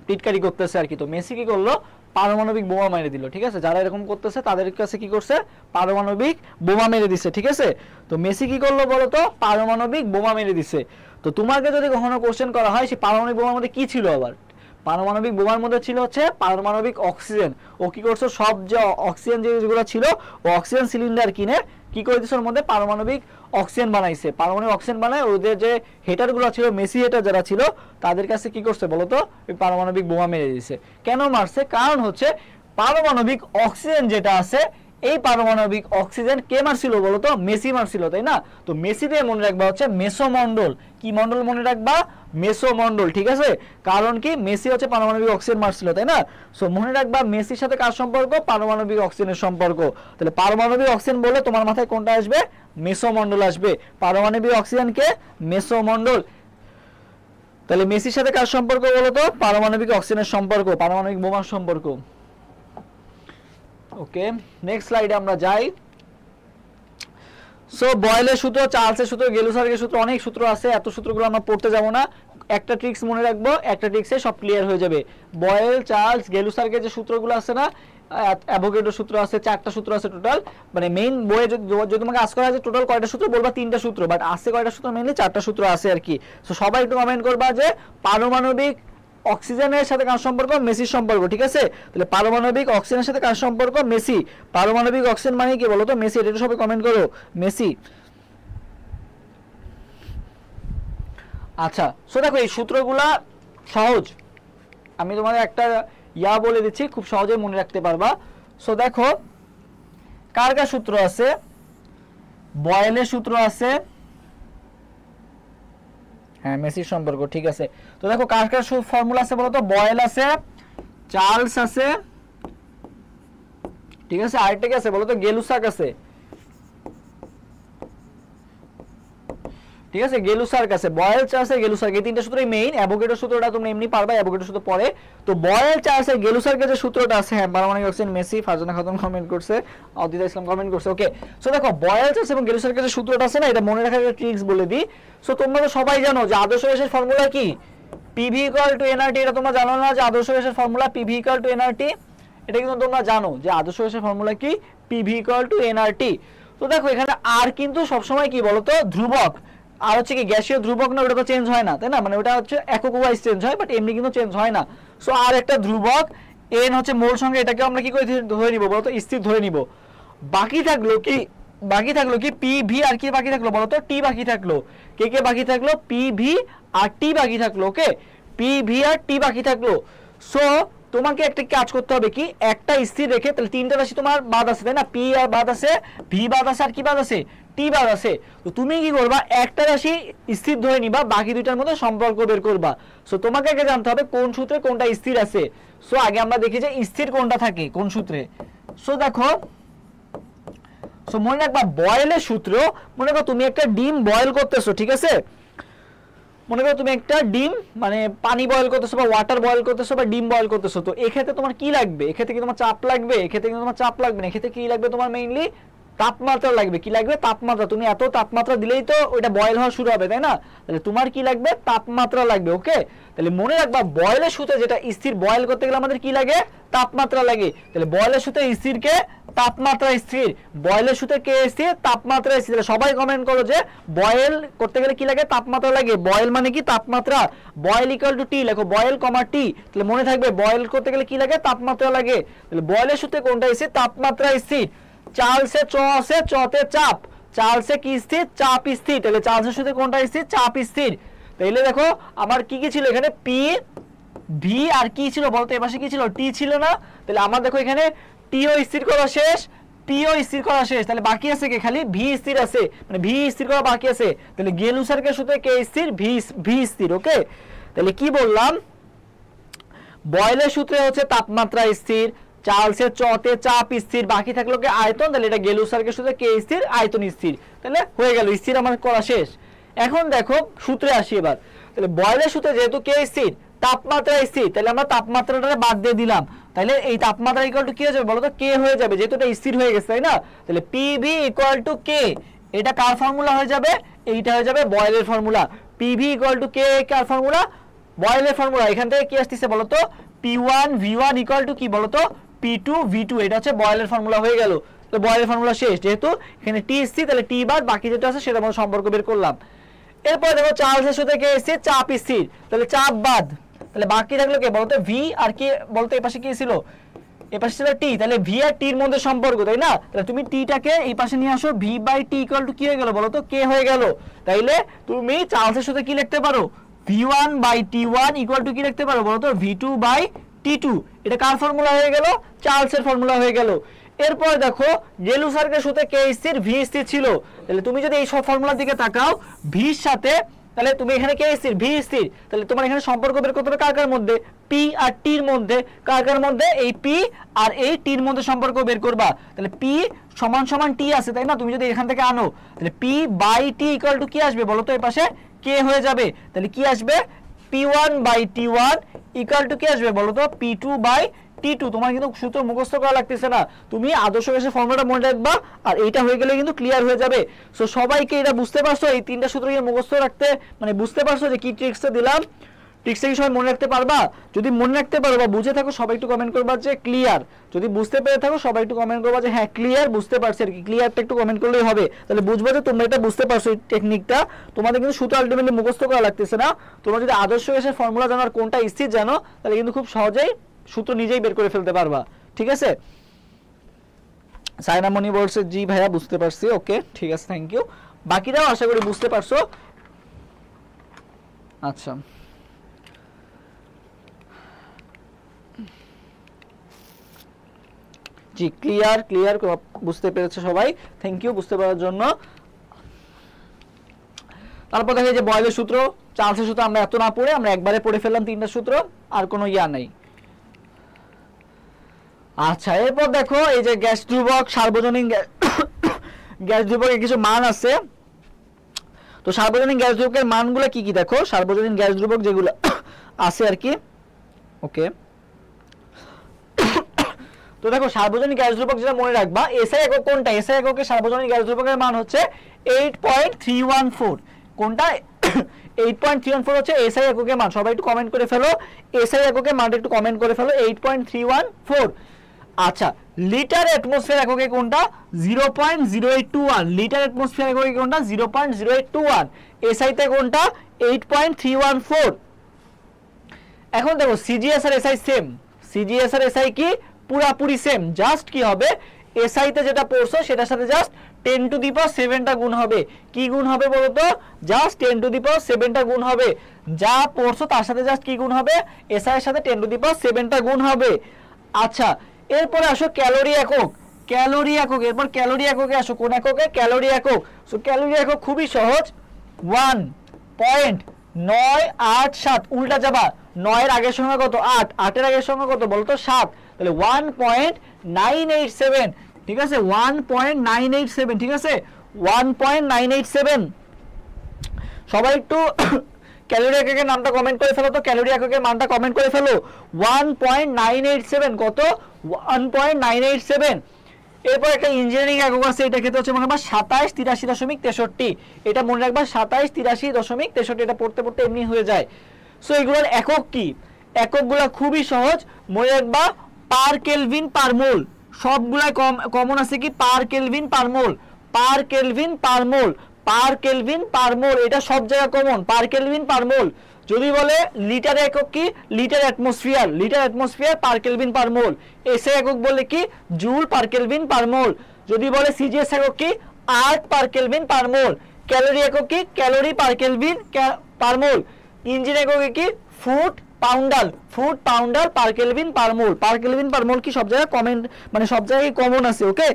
টিটকারি করতেছে আর কি তো মেসি কি করলো পারমাণবিক বোমা মেরে দিল ঠিক আছে যারা এরকম করতেছে তাদের কাছে কি করছে পারমাণবিক বোমা মেরে দিছে ঠিক আছে তো মেসি কি করলো বলো তো পারমাণবিক বোমা মেরে দিছে তো তোমাকে যদি কখনো কোশ্চেন করা হয় সেই পারমাণবিক বোমার মধ্যে কি ছিল আবার পারমাণবিক বোমার মধ্যে ছিল হচ্ছে পারমাণবিক অক্সিজেন ও কি করছে সব যে অক্সিজেন যেগুলো ছিল ও অক্সিজেন সিলিন্ডার কিনে কি করে দিছে ওর মধ্যে পারমাণবিক অক্সিজেন বানাইছে পারমাণবিক অক্সিজেন বানায় ওদের যে হেটারগুলো ছিল মেসি হেটার যারা ছিল তাদের কাছে কি করছে বলো তো ওই পারমাণবিক বোমা মেরে দিছে কেন মারছে কারণ হচ্ছে পারমাণবিক অক্সিজেন যেটা আছে এই পারমাণবিক অক্সিজেন কে মারছিল বলো তো মেসি মারছিল তাই না তো মেসি দিয়ে মনে রাখবা হচ্ছে মেসোমণ্ডল কি মণ্ডল মনে রাখবা মেসোমণ্ডল ঠিক আছে কারণ কি মেসি হচ্ছে পারমাণবিক অক্সিজেন মারছিল তাই না সো মনে রাখবা মেসির সাথে কার সম্পর্ক পারমাণবিক অক্সিজেনের সম্পর্ক তাহলে পারমাণবিক অক্সিজেন বলে তোমার মাথায় কোনটা আসবে মেসোমণ্ডল আসবে পারমাণবিক অক্সিজেন কে মেসোমণ্ডল তাহলে মেসির সাথে কার সম্পর্ক বলো তো পারমাণবিক অক্সিজেনের সম্পর্ক পারমাণবিক বোমার সম্পর্ক ওকে নেক্সট স্লাইডে আমরা যাই সো বয়েলের সূত্র, চার্লসের সূত্র, গেলুসার্গের সূত্র, অনেক সূত্র আছে, এত সূত্রগুলো আমরা পড়তে যাব না। একটা ট্রিক্স মনে রাখবো, একটা ট্রিক্সে সব ক্লিয়ার হয়ে যাবে। বয়েল, চার্লস, গেলুসার্গের যে সূত্রগুলো আছে না, অ্যাভোগাড্রোর সূত্র আছে, 4টা সূত্র আছে টোটাল। মানে মেইন বইয়ে যদি তোমাকে আস্ক করা যায় টোটাল কয়টা সূত্র বলবা, 3টা সূত্র, বাট আছে কয়টা সূত্র, মেইনলি 4টা সূত্র আছে আর কি। সো সবাই একটু কমেন্ট করবা যে পারমাণবিক অক্সিজেনের সাথে কার সম্পর্ক, মেসির সম্পর্ক, ঠিক আছে? তাহলে পারমাণবিক অক্সিজেনের সাথে কার সম্পর্ক, মেসি। পারমাণবিক অক্সিজেন মানে কি বলো তো, মেসি। এটা সবাই কমেন্ট করো, মেসি। আচ্ছা, সো দেখো এই সূত্রগুলা সহজ, আমি তোমাদের একটা বলে দিচ্ছি, খুব সহজে মনে রাখতে পারবা। সো দেখো কার কার সূত্র আছে, বয়েলের সূত্র আছে, হ্যাঁ মেসির সম্পর্ক, ঠিক আছে। তো দেখো কার কার ফর্মুলা আছে বলো তো, বয়েল আছে, চার্লস আছে, ঠিক আছে, আরেকটা কি আছে বলো তো, গেলুসার্গ আছে, ঠিক আছে, গেলুসার্গ আছে, বয়েল, চার্লস, গেলুসার্গ, এই 3টা সূত্রই মেইন। অ্যাভোগাড্রোর সূত্রটা তোমরা এমনি পারবা, অ্যাভোগাড্রোর সূত্র পরে। তো বয়েল, চার্লস, গেলুসার্গের যে সূত্রটা আছে, হ্যাঁ পারমাণবিক oxygen, Messi. Farzana Khatun comment করছে, অদিতা ইসলাম কমেন্ট করছে, ওকে। সো দেখো বয়েল, চার্লস এবং গেলুসার্গের যে সূত্রটা আছে না, এটা মনে রাখার একটা ট্রিক্স বলে দিই। সো তোমরা তো সবাই জানো যে আদর্শ গ্যাসের ফর্মুলা কি, পিভি ইকুয়াল টু এনআরটি। এটা তোমরা জানো না যে আদর্শ গ্যাসের formula PV equal two nRT? এটা কিন্তু তোমরা জানো যে আদর্শ গ্যাসের ফর্মুলা কি, পিভি ইকুয়াল টু এনআরটি। তো দেখো এখানে আর কিন্তু সবসময় কি বলতো, ধ্রুবক। আর হচ্ছে কি গ্যাসীয় ধ্রুবক না, ওটা তো চেঞ্জ হয় না, তাই না? মানে ওটা হচ্ছে একক ওয়াইজ চেঞ্জ হয়, বাট এমনি কিন্তু চেঞ্জ হয় না। সো আর একটা ধ্রুবক, এন হচ্ছে মোল সংখ্যা, এটাকে আমরা কি করে ধরে নিব বলতো, স্থির ধরে নিব। বাকি থাকলো কি পি ভি, আর কি বাকি থাকলো বলতো, টি বাকি থাকলো। কে বাকি থাকলো, পি ভি আর টি বাকি থাকলো, ওকে, পি ভি আর টি বাকি থাকলো। সো তোমাকে একটা কাজ করতে হবে কি, একটা স্থির রেখে, তাহলে 3টা রাশি তোমার বাদ আছে, তাই না? পি আর বাদ আছে, ভি বাদ আছে, আর কি বাদ আছে, টি বাদ আছে। তো তুমি কি করবা, একটা রাশি স্থির ধরে নিবা, বাকি দুইটার মধ্যে সম্পর্ক বের করবা। সো তোমাকে আগে জানতে হবে কোন সূত্রে কোনটা স্থির আছে। সো আগে আমরা দেখি যে স্থির কোনটা থাকে কোন সূত্রে। সো দেখো, সো মনে রাখবা বয়েলের সূত্র, মনে করো তুমি একটা ডিম বয়েল করতেছো, ঠিক আছে? মনে করো তুমি একটা ডিম মানে পানি বয়েল করতেছো, বা ওয়াটার বয়েল করতেছো, বা ডিম বয়েল করতেছো। তো এক্ষেত্রে তোমার কি লাগবে, এক্ষেত্রে কি তোমার চাপ লাগবে, এক্ষেত্রে কিন্তু তোমার চাপ লাগবে না, এক্ষেত্রে কি লাগবে তোমার, মেইনলি তাপমাত্রা লাগবে। কি লাগবে, তাপমাত্রা। তুমি এত তাপমাত্রা দিলেই তো ওইটা বয়েল হওয়া শুরু হবে, তাই না? তাহলে তোমার কি লাগবে, তাপমাত্রা লাগবে, ওকে। তাহলে মনে রাখবা বয়েলের সূত্রে যেটা স্থির, বয়েল করতে গেলে আমাদের কি লাগে, তাপমাত্রা লাগে। তাহলে বয়েলের সূত্রে স্থিরকে তাপমাত্রা স্থির, বয়েলের সূত্রে কে স্থির, তাপমাত্রা স্থির। তাহলে সবাই কমেন্ট করো যে বয়েল করতে গেলে কি লাগে, তাপমাত্রা লাগে। বয়েল মানে কি, তাপমাত্রা। বয়েল ইকুয়াল টু টি লেখো, বয়েল কমা টি। তাহলে মনে থাকবে বয়েল করতে গেলে কি লাগে, তাপমাত্রা লাগে। তাহলে বয়েলের সূত্রে কোনটা স্থির, তাপমাত্রা স্থির। চার্লসে চ আছে, চতে চাপ, চার্লসে কি স্থির, চাপ স্থির। তাহলে চার্লসের সাথে কোনটা স্থির, চাপ স্থির। তাহলে দেখো আমার কি কি ছিল এখানে, পি ভি আর কি ছিল বলতো, এর পাশে কি ছিল, টি ছিল না? তাহলে আমার দেখো এখানে টিও স্থির করা শেষ, পিও স্থির করা শেষ। তাহলে বাকি আছে কি, খালি ভি স্থির আছে, মানে ভি স্থির করা বাকি আছে। তাহলে গেলুসার্গের সূত্রে কে স্থির, ভি স্থির, ওকে। তাহলে কি বললাম, বয়েলের সূত্রে হচ্ছে তাপমাত্রা স্থির, চার্লসের চতে চাপ স্থির, বাকি থাকলো কি আয়তন। তাহলে এটা গেলুসার্গের সূত্রে কে স্থির, আয়তন স্থির। তাহলে হয়ে গেল, স্থির আমার করা শেষ। এখন দেখো সূত্রে আসি এবার। তাহলে বয়েলের সূত্রে যেহেতু কে স্থির, তাপমাত্রা স্থির, তাহলে আমরা তাপমাত্রাটা বাদ দিয়ে দিলাম। তাহলে এই তাপমাত্রা ইকুয়াল টু কি হয়ে যাবে বলো তো, কে হয়ে যাবে, যেহেতু এটা স্থির হয়ে গেছে, তাই না? তাহলে পিভি ইকুয়াল টু কে, এটা কার ফর্মুলা হয়ে যাবে, এইটা হয়ে যাবে বয়েলের formula. PV equal to K, কার ফর্মুলা, বয়েলের ফর্মুলা। এখান থেকে কি আসতেছে বলো তো, P1 V1 ইকুয়াল টু কি বলো তো, P2 V2। এটা হচ্ছে বয়েলের ফর্মুলা হয়ে গেল। তো বয়েলের ফর্মুলা শেষ, যেহেতু এখানে টি স্থির, তাহলে টি বাদ বাকি যেটা আছে সেটার মধ্যে সম্পর্ক বের করলাম। এরপর দেখো চার্লসের সাথে কে স্থির, চাপ স্থির, তাহলে চাপ বাদ। তাহলে বাকি থাকলো কে বলতো, ভি আর কি বলতো, এই পাশে কি ছিল, এই পাশে ছিল টি। তাহলে ভি আর টির মধ্যে সম্পর্ক, তাই না? তাহলে তুমি টিটাকে এই পাশে নিয়ে আসো, V by T equal to কি হয়ে গেল বলো তো, কে হয়ে গেল। তাইলে তুমি চার্লসের সাথে কি লিখতে পারো, V1 by T1 equal to কি লিখতে পারো বলো তো, V2 বাই T2। এটা কার ফর্মুলা হয়ে গেল, চার্লসের ফর্মুলা হয়ে গেল। এরপর দেখো গেলুসার্গের সূত্রে কে স্থির, ভি স্থির ছিল। তাহলে তুমি যদি এই সব ফর্মুলার দিকে তাকাও, ভির সাথে, তাহলে তুমি এখানে কে স্থির, ভি স্থির। তাহলে তোমার এখানে সম্পর্ক বের করতে হবে কার কার মধ্যে, পি আর টির মধ্যে। কার কার মধ্যে, এই পি আর এই টির মধ্যে সম্পর্ক বের করবা। তাহলে পি সমান সমান টি আছে, তাই না? তুমি যদি এখান থেকে আনো, তাহলে P by T equal to কি আসবে বলো তো, এই পাশে কে হয়ে যাবে। তাহলে কি আসবে, P1 by T1 equal to কি আসবে বলো তো, P2 বাই T2 তোমার কিন্তু সূত্র মুখস্থ করা লাগতেছে না, তুমি আদর্শ গ্যাসের ফর্মুলাটা মনে রাখবা আর এইটা হয়ে গেলে কিন্তু ক্লিয়ার হয়ে যাবে। সো সবাইকে এটা বুঝতে পারছো, এই তিনটা সূত্র কি মুখস্থ রাখতে মানে বুঝতে পারছো যে কি ট্রিক্সটা দিলাম, ট্রিক্সটা কি সবাই মনে রাখতে পারবা? যদি মনে রাখতে পারো বা বুঝে থাকো সবাই একটু কমেন্ট করবা যে ক্লিয়ার, যদি বুঝতে পেরে থাকো সবাই একটু কমেন্ট করবা যে হ্যাঁ ক্লিয়ার বুঝতে পারছি আর কি, ক্লিয়ারটা একটু কমেন্ট করলেই হবে, তাহলে বুঝবো যে তোমরা এটা বুঝতে পারছো এই টেকনিকটা। তোমাদের কিন্তু সূত্র আলটিমেটলি মুখস্থ করা লাগতেছে না, তোমরা যদি আদর্শ গ্যাসের ফর্মুলা জানো আর কোনটা স্থির জানো তাহলে কিন্তু খুব সহজেই সূত্র নিজেই বের করে ফেলতে পারবা, ঠিক আছে? সাইনামণি বলছে জি ভাইয়া বুঝতে পারছি, ওকে ঠিক আছে থ্যাংক ইউ, বাকিরাও আশা করি বুঝতে পারছো। আচ্ছা জি ক্লিয়ার ক্লিয়ার বুঝতে পেরেছে সবাই, থ্যাংক ইউ বুঝতে পারার জন্য। তারপর দেখে যে বয়েলের সূত্র, চার্লসের সূত্র আমরা এত না পড়ে আমরা একবারে পড়ে ফেললাম তিনটা সূত্র, আর কোনো ইয়া নাই। আচ্ছা এরপর দেখো এই যে গ্যাস ধ্রুবক, সার্বজনীন গ্যাস ধ্রুবকের কিছু মান আছে। তো সার্বজনীন গ্যাস ধ্রুবকের মানগুলো কি কি দেখো, সার্বজনীন গ্যাস ধ্রুবক যেগুলো আছে আর কি, ওকে। তো দেখো সার্বজনীন গ্যাস ধ্রুবক যেটা মনে রাখবা, এসআই একক কোনটা, এসআই এককে সার্বজনীন গ্যাস ধ্রুবকের মান হচ্ছে 8.314, কোনটা 8.314 হচ্ছে এসআই এককের মান, সবাই একটু কমেন্ট করে ফেলো এসআই এককের মানটা একটু কমেন্ট করে ফেলো 8.314। আচ্ছা লিটার অ্যাটমসফিয়ার এককে কোনটা, 0.0821, লিটার অ্যাটমসফিয়ার এককে কোনটা 0.0821, এসআই তে কোনটা 8.314। এখন দেখো সিজিএস আর এসআই সেম, সিজিএস আর এসআই কি পুরাপুরি সেম, জাস্ট কি হবে এসআই তে যেটা পড়ছো সেটার সাথে জাস্ট 10 টু দি পাওয়ার 7টা গুণ হবে, কি গুণ হবে বলো তো, জাস্ট 10 টু দি পাওয়ার 7টা গুণ হবে, যা পড়ছো তার সাথে জাস্ট কি গুণ হবে, এসআই এর সাথে 10 টু দি পাওয়ার 7টা গুণ হবে। আচ্ছা এরপরে আসো ক্যালোরি একক, ক্যালোরি একক, এরপর ক্যালোরি এককে আসো, কোন এককে, ক্যালোরি একক। সো ক্যালোরি একক খুবই সহজ, 1.987, উল্টা যাবা 9 এর আগের সংখ্যা কত 8, 8 এর আগের সংখ্যা কত বলতো 7, তাহলে 1.987, ঠিক আছে 1.987, ঠিক আছে 1.987। সবাই একটু ক্যালোরি এককের নামটা কমেন্ট করে ফেলো, তো ক্যালোরি এককের মানটা কমেন্ট করে ফেলো, 1.987 কত 1.987। এরপর একটা ইঞ্জিনিয়ারিং একক আছে, এটা ক্ষেত্রে হচ্ছে মনে রাখবা 2783.63, এটা মনে রাখবা 2783.63, এটা পড়তে পড়তে এমনি হয়ে যায়। সো এগুলোর একক কি, এককগুলো খুবই সহজ মনে রাখবা, পার কেলভিন পার মোল, সবগুলাই কমন আছে কি পার kelvin per mole, per kelvin per mole, per kelvin per মোল, এটা সব জায়গায় কমন পার কেলভিন পার মোল। যদি বলে লিটার একক কি litre atmosphere, litre atmosphere per kelvin per mole. SI একক বলে কি জুল পার কেলভিন পার মোল। যদি বলে সিজিএস একক কি erg per kelvin per mole. Calorie একক কি calorie per kelvin per mole. Engine একক কি foot poundal, foot poundal per kelvin per mole. Per kelvin per mole কি সব জায়গায় কমেন্ট মানে সব জায়গায় কমন আছে, ওকে।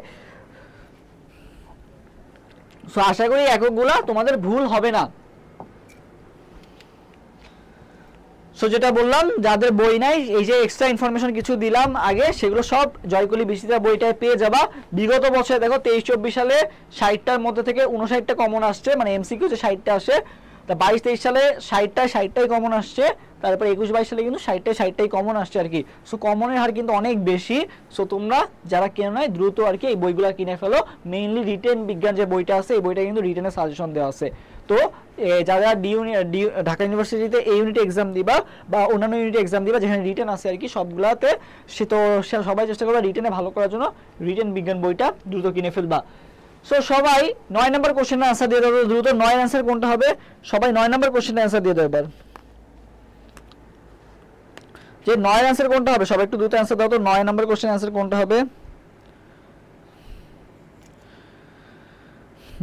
সো আশা করি এককগুলা তোমাদের ভুল হবে না। সো যেটা বললাম যাদের বই নাই, এই যে এক্সট্রা ইনফরমেশন কিছু দিলাম আগে, সেগুলো সব জয়কলি বিচিত্রা বইটায় পেয়ে যাবা। বিগত বছরে দেখো 23-24 সালে 60টার মধ্যে থেকে 59টা কমন আসছে, মানে এমসিকিউ যে 60টা আসে, তা 22-23 সালে 60টাই কমন আসছে, তারপর 21-22 সালে কিন্তু 60টাই কমন আসছে আর কি। সো কমনের হার কিন্তু অনেক বেশি। সো তোমরা যারা কেন নয় দ্রুত আর কি এই বইগুলো কিনে ফেলো। মেইনলি রিটেন বিজ্ঞান যে বইটা আছে এই বইটা কিন্তু রিটেনের সাজেশন দেওয়া আছে। তো যারা ঢাকা ইউনিভার্সিটিতে এই ইউনিট এক্সাম দিবা বা অন্যান্য ইউনিট এক্সাম দিবা যেখানে রিটেন আছে আর কি সবগুলাতে, সে তো সবাই চেষ্টা করবা রিটেনে ভালো করার জন্য রিটেন বিজ্ঞান বইটা দ্রুত কিনে ফেলবা। সো সবাই 9 নম্বর কোশ্চেনের আনসার দিয়ে দাও দ্রুত। 9 এর আনসার কোনটা হবে? সবাই 9 নম্বর কোশ্চেনের আনসার দিয়ে দাও এবার। যে 9 এর আনসার কোনটা হবে সবাই একটু দ্রুত আনসার দাও তো। 9 নম্বর কোশ্চেনের আনসার কোনটা হবে?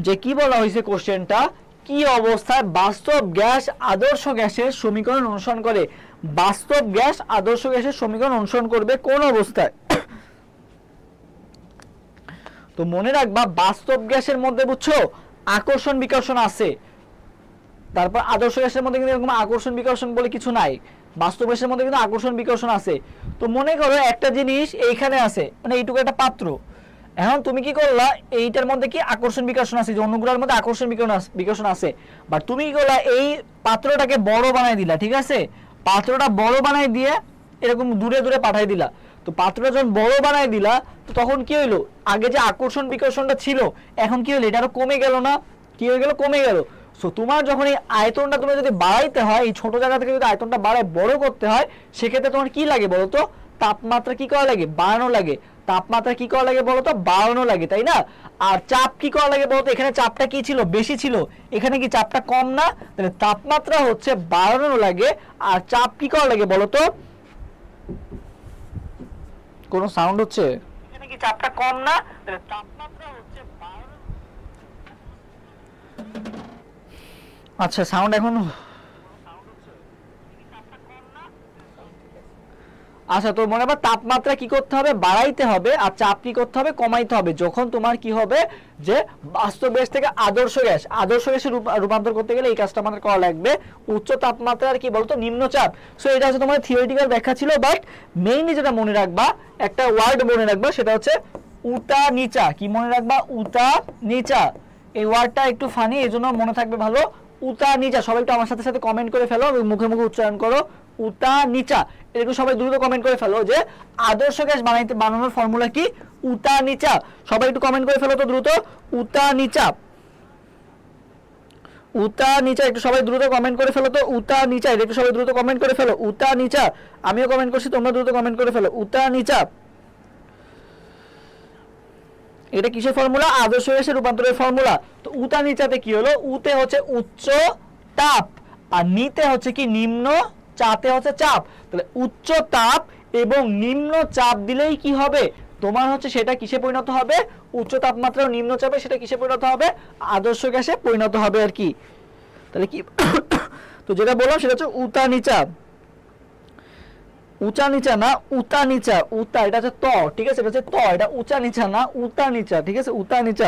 যে কি বলা হয়েছে কোশ্চেনটা, কি অবস্থায় বাস্তব গ্যাস আদর্শ গ্যাসের সমীকরণ অনুসরণ করে? বাস্তব গ্যাস আদর্শ গ্যাসের সমীকরণ অনুসরণ করবে কোন অবস্থায়? তো মনে রাখবা বাস্তব গ্যাসের মধ্যে বুঝছো আকর্ষণ বিকর্ষণ আছে, তারপর আদর্শ গ্যাসের মধ্যে কিন্তু এরকম আকর্ষণ বিকর্ষণ বলে কিছু নাই, বাস্তব গ্যাসের মধ্যে কিন্তু আকর্ষণ বিকর্ষণ আছে। তো মনে করো একটা জিনিস এইখানে আছে, মানে এইটুকু একটা পাত্র, এখন তুমি কি করলা এইটার মধ্যে কি আকর্ষণ বিকর্ষণ আছে, যে অন্যগুলোর মধ্যে আকর্ষণ বিকর্ষণ আছে, বাট তুমি কি করলা এই পাত্রটাকে বড় বানাই দিলা, ঠিক আছে, পাত্রটা বড় বানাই দিয়ে এরকম দূরে দূরে পাঠাই দিলা। তো পাত্রটা যখন বড় বানাই দিলা তো তখন কি হইলো, আগে যে আকর্ষণ বিকর্ষণটা ছিল এখন কি হলো, এটা আরো কমে গেল না, কি হয়ে গেল, কমে গেল। সো তোমার যখন এই আয়তনটা তোমার যদি বাড়াইতে হয়, এই ছোট জায়গা থেকে যদি আয়তনটা বাড়ায় বড় করতে হয়, সেক্ষেত্রে তোমার কি লাগে বলতো, তাপমাত্রা কি করা লাগে, বাড়ানো লাগে। তাপমাত্রা কি করা লাগে বলতো, বাড়ানো লাগে, তাই না? আর চাপ কি করা লাগে বলতো, এখানে চাপটা কি ছিল, বেশি ছিল, এখানে কি চাপটা কম না? তাহলে তাপমাত্রা হচ্ছে বাড়ানো লাগে, আর চাপ কি করা লাগে বলতো, কোন সাউন্ড হচ্ছে, এখানে কি চাপটা কম না? তাহলে তাপমাত্রা হচ্ছে বাড়ানো। আচ্ছা সাউন্ড এখন, আচ্ছা তো মনে হয় তাপমাত্রা কি করতে হবে, বাড়াইতে হবে, আর চাপ কি করতে হবে, কমাইতে হবে। যখন তোমার কি হবে যে বাস্তব গ্যাস থেকে আদর্শ গ্যাসে রূপান্তর করতে গেলে এই কাজটা আমাদের করা লাগবে। উচ্চ তাপমাত্রার কি বলতো, নিম্নচাপ। সো এটা হচ্ছে তোমাদের থিওরিটিক্যাল ব্যাখ্যা ছিল, বাট মেইনলি যেটা মনে রাখবা, একটা ওয়ার্ড মনে রাখবা, সেটা হচ্ছে উতা নিচা। কি মনে রাখবা, উতা নিচা। এই ওয়ার্ডটা একটু ফানি, এই জন্য মনে থাকবে ভালো, উতা নিচা। সবাই একটু আমার সাথে সাথে কমেন্ট করে ফেলো, মুখে মুখে উচ্চারণ করো, উতা নিচা। এরকম সবাই দ্রুত কমেন্ট করে ফেলো যে আদর্শ গ্যাস বানানোর ফর্মুলা কি, উতা নিচা। সবাই একটু কমেন্ট করে ফেলো তো দ্রুত, উতা নিচা, উতা নিচা। একটু সবাই দ্রুত কমেন্ট করে ফেলো তো, উতা নিচা। একটু সবাই দ্রুত কমেন্ট করে ফেলো, উতা নিচা। আমিও কমেন্ট করছি, তোমরা দ্রুত কমেন্ট করে ফেলো, উতা নিচা। এটা কিসের ফর্মুলা, আদর্শ গ্যাসের রূপান্তরের ফর্মুলা। তো উতা নিচাতে কি হলো, উতে হচ্ছে উচ্চ তাপ, আর নিতে হচ্ছে কি নিম্ন, চাতে হচ্ছে চাপ। তাহলে উচ্চ তাপ এবং নিম্ন চাপ দিলেই কি হবে, তোমার হচ্ছে সেটা কিসে পরিণত হবে, উচ্চ তাপমাত্রা ও নিম্ন চাপে সেটা কিসে পরিণত হবে, আদর্শ গ্যাসে পরিণত হবে আর কি। তাহলে কি তো যেটা বললাম সেটা হচ্ছে উতা নিচা, উঁচা নিচা না, উতা নিচা। উতা এটা হচ্ছে ত, ঠিক আছে, এটা হচ্ছে ত, এটা উঁচা নিচা না, উতা নিচা, ঠিক আছে, উতা নিচা।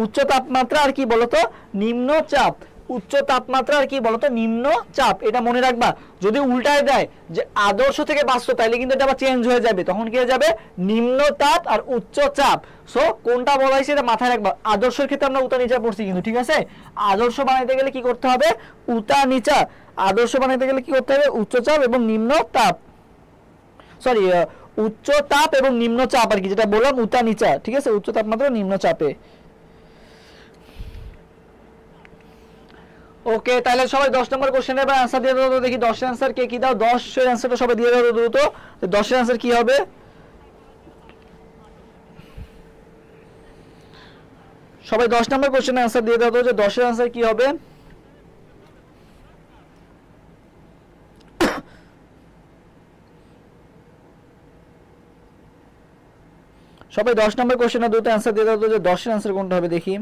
উচ্চ তাপমাত্রা আর কি বলতো, নিম্ন চাপ। উচ্চ তাপমাত্রা আর কি বলতো, নিম্ন চাপ। এটা মনে রাখবা। যদি উল্টায় দেয় যে আদর্শ থেকে বাস্তব, তাইলে কিন্তু এটা আবার চেঞ্জ হয়ে যাবে, তখন কি হয়ে যাবে, নিম্ন তাপ আর উচ্চ চাপ। সো কোনটা বলা হয়েছে এটা মাথায় রাখবা। আদর্শের ক্ষেত্রে আমরা উতা নিচা পড়ছি কিন্তু, ঠিক আছে। আদর্শ বানাইতে গেলে কি করতে হবে, উতা নিচা। আদর্শ বানাইতে গেলে কি করতে হবে, উচ্চ চাপ এবং নিম্ন তাপ, সরি উচ্চ তাপ এবং নিম্ন চাপ আর কি, যেটা বললাম উতা নিচা, ঠিক আছে, উচ্চ তাপমাত্রা নিম্ন চাপে। ওকে, তাহলে সবাই 10 নম্বর কোশ্চেনের এবার आंसर দিয়ে দাও তো, দেখি 10 এর आंसर কে কি দাও, 10 এর आंसरটা সবাই দিয়ে দাও দ্রুত। 10 এর आंसर কি হবে, সবাই 10 নম্বর কোশ্চেনের आंसर দিয়ে দাও তো, যে 10 এর आंसर কি হবে। সবাই 10 নম্বর কোশ্চেনের দ্রুত आंसर দিয়ে দাও তো, যে 10 এর आंसर কোনটা হবে দেখি।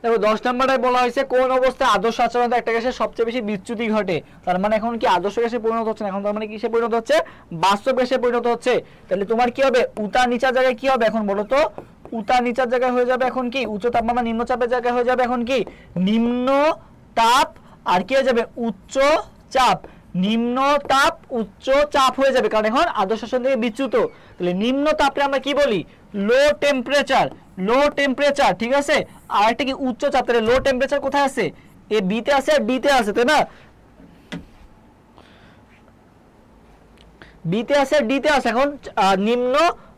দেখো 10 নম্বরটায় বলা হয়েছে কোন অবস্থায় আদর্শ আচরণে একটা গ্যাসের সবচেয়ে বেশি বিচ্যুতি ঘটে। তার মানে এখন কি আদর্শ গ্যাসে পরিণত হচ্ছে না, এখন তার মানে কিসে পরিণত হচ্ছে, বাস্তব গ্যাসে পরিণত হচ্ছে। তাহলে তোমার কি হবে, উতা নিচা জায়গায় কি হবে এখন বলো তো, উতা নিচার জায়গায় হয়ে যাবে এখন কি, উচ্চ তাপমাত্রা নিম্ন চাপের জায়গায় হয়ে যাবে এখন কি, নিম্ন তাপ, আর কি হয়ে যাবে, উচ্চ চাপ। নিম্ন তাপ উচ্চ চাপ হয়ে যাবে, কারণ এখন আদর্শ আচরণ থেকে বিচ্যুত। তাহলে নিম্ন তাপে আমরা কি বলি, লো টেম্পারেচার, লো টেম্পারেচার, ঠিক আছে। আর একটা কি উচ্চ চাপ, তাহলে লো টেম্পারেচার কোথায় আছে, এ বি তে আছে আর ডি তে আছে, তাই না, বি তে আছে আর ডি তে আছে। এখন নিম্ন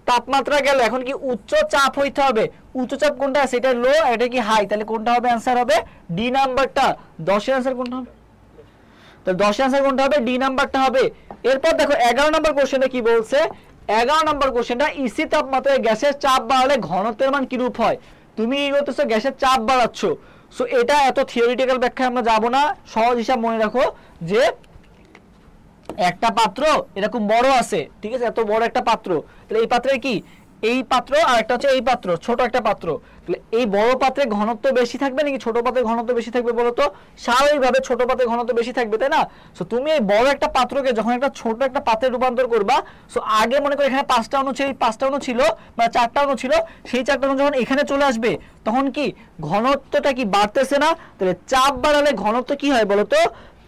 তাপমাত্রা গেল, এখন কি উচ্চ চাপ হইতে হবে। উচ্চ চাপ কোনটা আছে, এটা লো, এটা কি হাই, তাহলে কোনটা হবে, आंसर হবে ডি নাম্বারটা। 10 এর आंसर কোনটা হবে, তাহলে 10 এর आंसर কোনটা হবে, ডি নাম্বারটা হবে। এরপর দেখো 11 নম্বর কোশ্চেনে কি বলছে, 11 নম্বর কোশ্চেনটা, ইসি তাপমাত্রায় গ্যাসের চাপ বাড়ালে ঘনত্বের মান কিরূপ হয়। তুমি কি করতেছো, গ্যাসের চাপ বাড়াচ্ছ। সো এটা এত থিওরিটিক্যাল ব্যাখ্যায় আমরা যাব না, সহজ হিসাব মনে রাখো যে একটা পাত্র এরকম বড় আছে, ঠিক আছে, এত বড় একটা পাত্র, তাহলে এই পাত্রের কি, এই পাত্র আর একটা হচ্ছে এই পাত্র, ছোট একটা পাত্র। তাহলে এই বড় পাত্রে ঘনত্ব বেশি থাকবে নাকি ছোট পাত্রে ঘনত্ব বেশি থাকবে বলো তো, স্বাভাবিকভাবে ছোট পাত্রে ঘনত্ব বেশি থাকবে, তাই না। সো তুমি এই বড় একটা পাত্রকে যখন একটা ছোট একটা পাত্রে রূপান্তর করবা, সো আগে মনে করো এখানে 5টা অণু ছিল, 5টা অণু ছিল বা 4টা অণু ছিল, সেই 4টা অণু যখন এখানে চলে আসবে তখন কি ঘনত্বটা কি বাড়তেছে না। তাহলে চাপ বাড়ালে ঘনত্ব কি হয় বলো তো,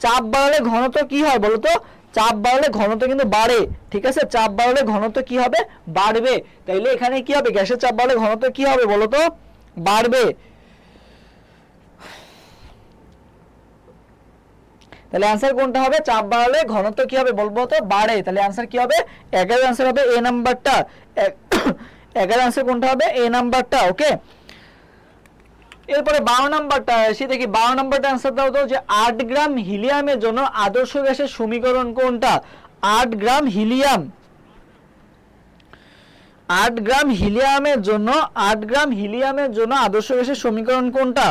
চাপ বাড়ালে ঘনত্ব কি হয় বলো তো, চাপ বাড়লে ঘনত্ব কিন্তু বাড়ে, ঠিক আছে, চাপ বাড়লে ঘনত্ব কি হবে, বাড়বে। তাইলে এখানে কি হবে, গ্যাসের চাপ বাড়লে ঘনত্ব কি হবে বলো তো, বাড়বে। তাহলে অ্যান্সার কোনটা হবে, চাপ বাড়লে ঘনত্ব কি হবে বলবো তো, বাড়ে। তাহলে অ্যান্সার কি হবে, 11 অ্যান্সার হবে এ নাম্বারটা। 11 অ্যান্সার কোনটা হবে, এ নাম্বারটা। ওকে, এরপরে 12 নাম্বারটা এসে দেখি, 12 নাম্বারটা অ্যান্সার দাও তো, যে 8 গ্রাম হিলিয়ামের জন্য আদর্শ গ্যাসের সমীকরণ কোনটা। 8 গ্রাম হিলিয়াম, 8 গ্রাম হিলিয়ামের জন্য, 8 গ্রাম হিলিয়ামের জন্য আদর্শ গ্যাসের সমীকরণ কোনটা।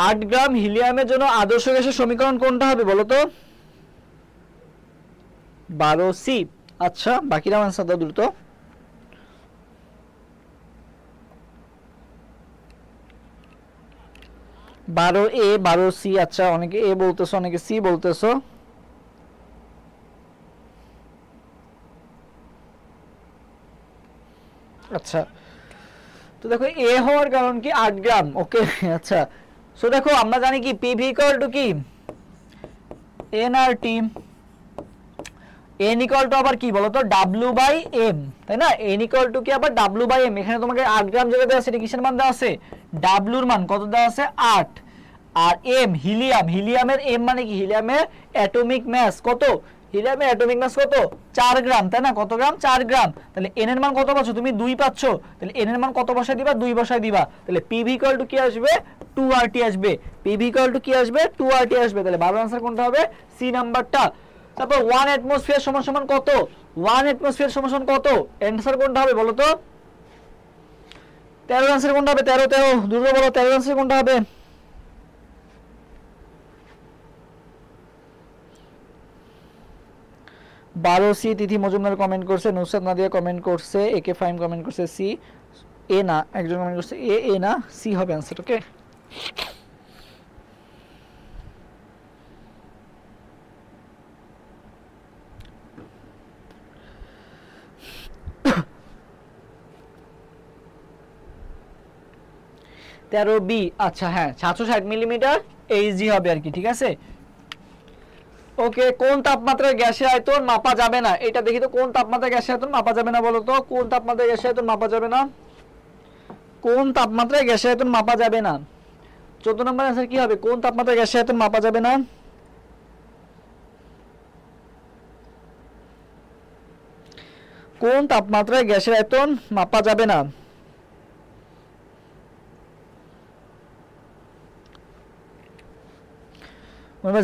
আট গ্রাম হিলিয়ামের জন্য আদর্শ গ্যাসের সমীকরণ কোনটা হবে বলো তো, 12C। আচ্ছা, বাকিরা আনসার দাও দ্রুত। বারো এ 12C। আচ্ছা, অনেকে এ বলতেছো, অনেকে সি বলতেছো। আচ্ছা, তো দেখো এ হওয়ার কারণ কি, 8 গ্রাম। ওকে, আচ্ছা, সো দেখো আমরা জানি কি পিভি ইকুয়াল টু কি, N R T. N equal to আবার কি বলতো, ডাব্লিউ বাই এম, তাই না। এন ইকুয়াল টু কি আবার ডাব্লিউ বাই এম। এখানে তোমাকে 8 গ্রাম যেটা দেওয়া আছে এটা কিসের মান দেওয়া আছে, ডাব্লিউর মান কত দেওয়া আছে, 8। আর এম হিলিয়াম, হিলিয়ামের এম মানে কি, হিলিয়ামের অ্যাটমিক মাস কত, হিলিয়ামের অ্যাটমিক মাস কত, 4 গ্রাম, তাই না। কত গ্রাম, 4 গ্রাম। তাহলে এন এর মান কত পাচ্ছ তুমি, 2 পাচ্ছ। তাহলে এন এর মান কত বসায় দিবা, 2 বসায় দিবা। তাহলে পিভি ইকুয়াল টু কি আসবে, 2RT আসবে। পিভি ইকুয়াল টু কি আসবে, 2RT আসবে। তাহলে 12 আনসার কোনটা হবে, সি নাম্বারটা। তারপর 1 অ্যাটমসফিয়ার সমান সমান কত, 1 অ্যাটমসফিয়ার সমান সমান কত, অ্যানসার কোনটা হবে বলো তো। 13 আনসার কোনটা হবে, 13 13 দ্রুত বলো, 13 আনসার কোনটা হবে। বারো সি, তিথি মজুমদার কমেন্ট করছে, নুসরাত নাদিয়া কমেন্ট করছে, একে ফাইম কমেন্ট করছে সি। এ না, একজন কমেন্ট করছে এ, এ না, সি হবে অ্যানসার। ওকে, তেরো বি। আচ্ছা, হ্যাঁ 760 মিলিমিটার এইচজি হবে আর কি, ঠিক আছে। ওকে, কোন তাপমাত্রায় গ্যাসের আয়তন মাপা যাবে না, এটা দেখি তো, কোন তাপমাত্রায় গ্যাসের আয়তন মাপা যাবে না বলো তো, কোন তাপমাত্রায় গ্যাসের আয়তন মাপা যাবে না, কোন তাপমাত্রায় গ্যাসের আয়তন মাপা যাবে না। 14 নম্বর অ্যানসার কি হবে, কোন তাপমাত্রায় গ্যাসের আয়তন মাপা যাবে না। কোন তাপমাত্রায় গ্যাসের আয়তন মাপা যাবে না।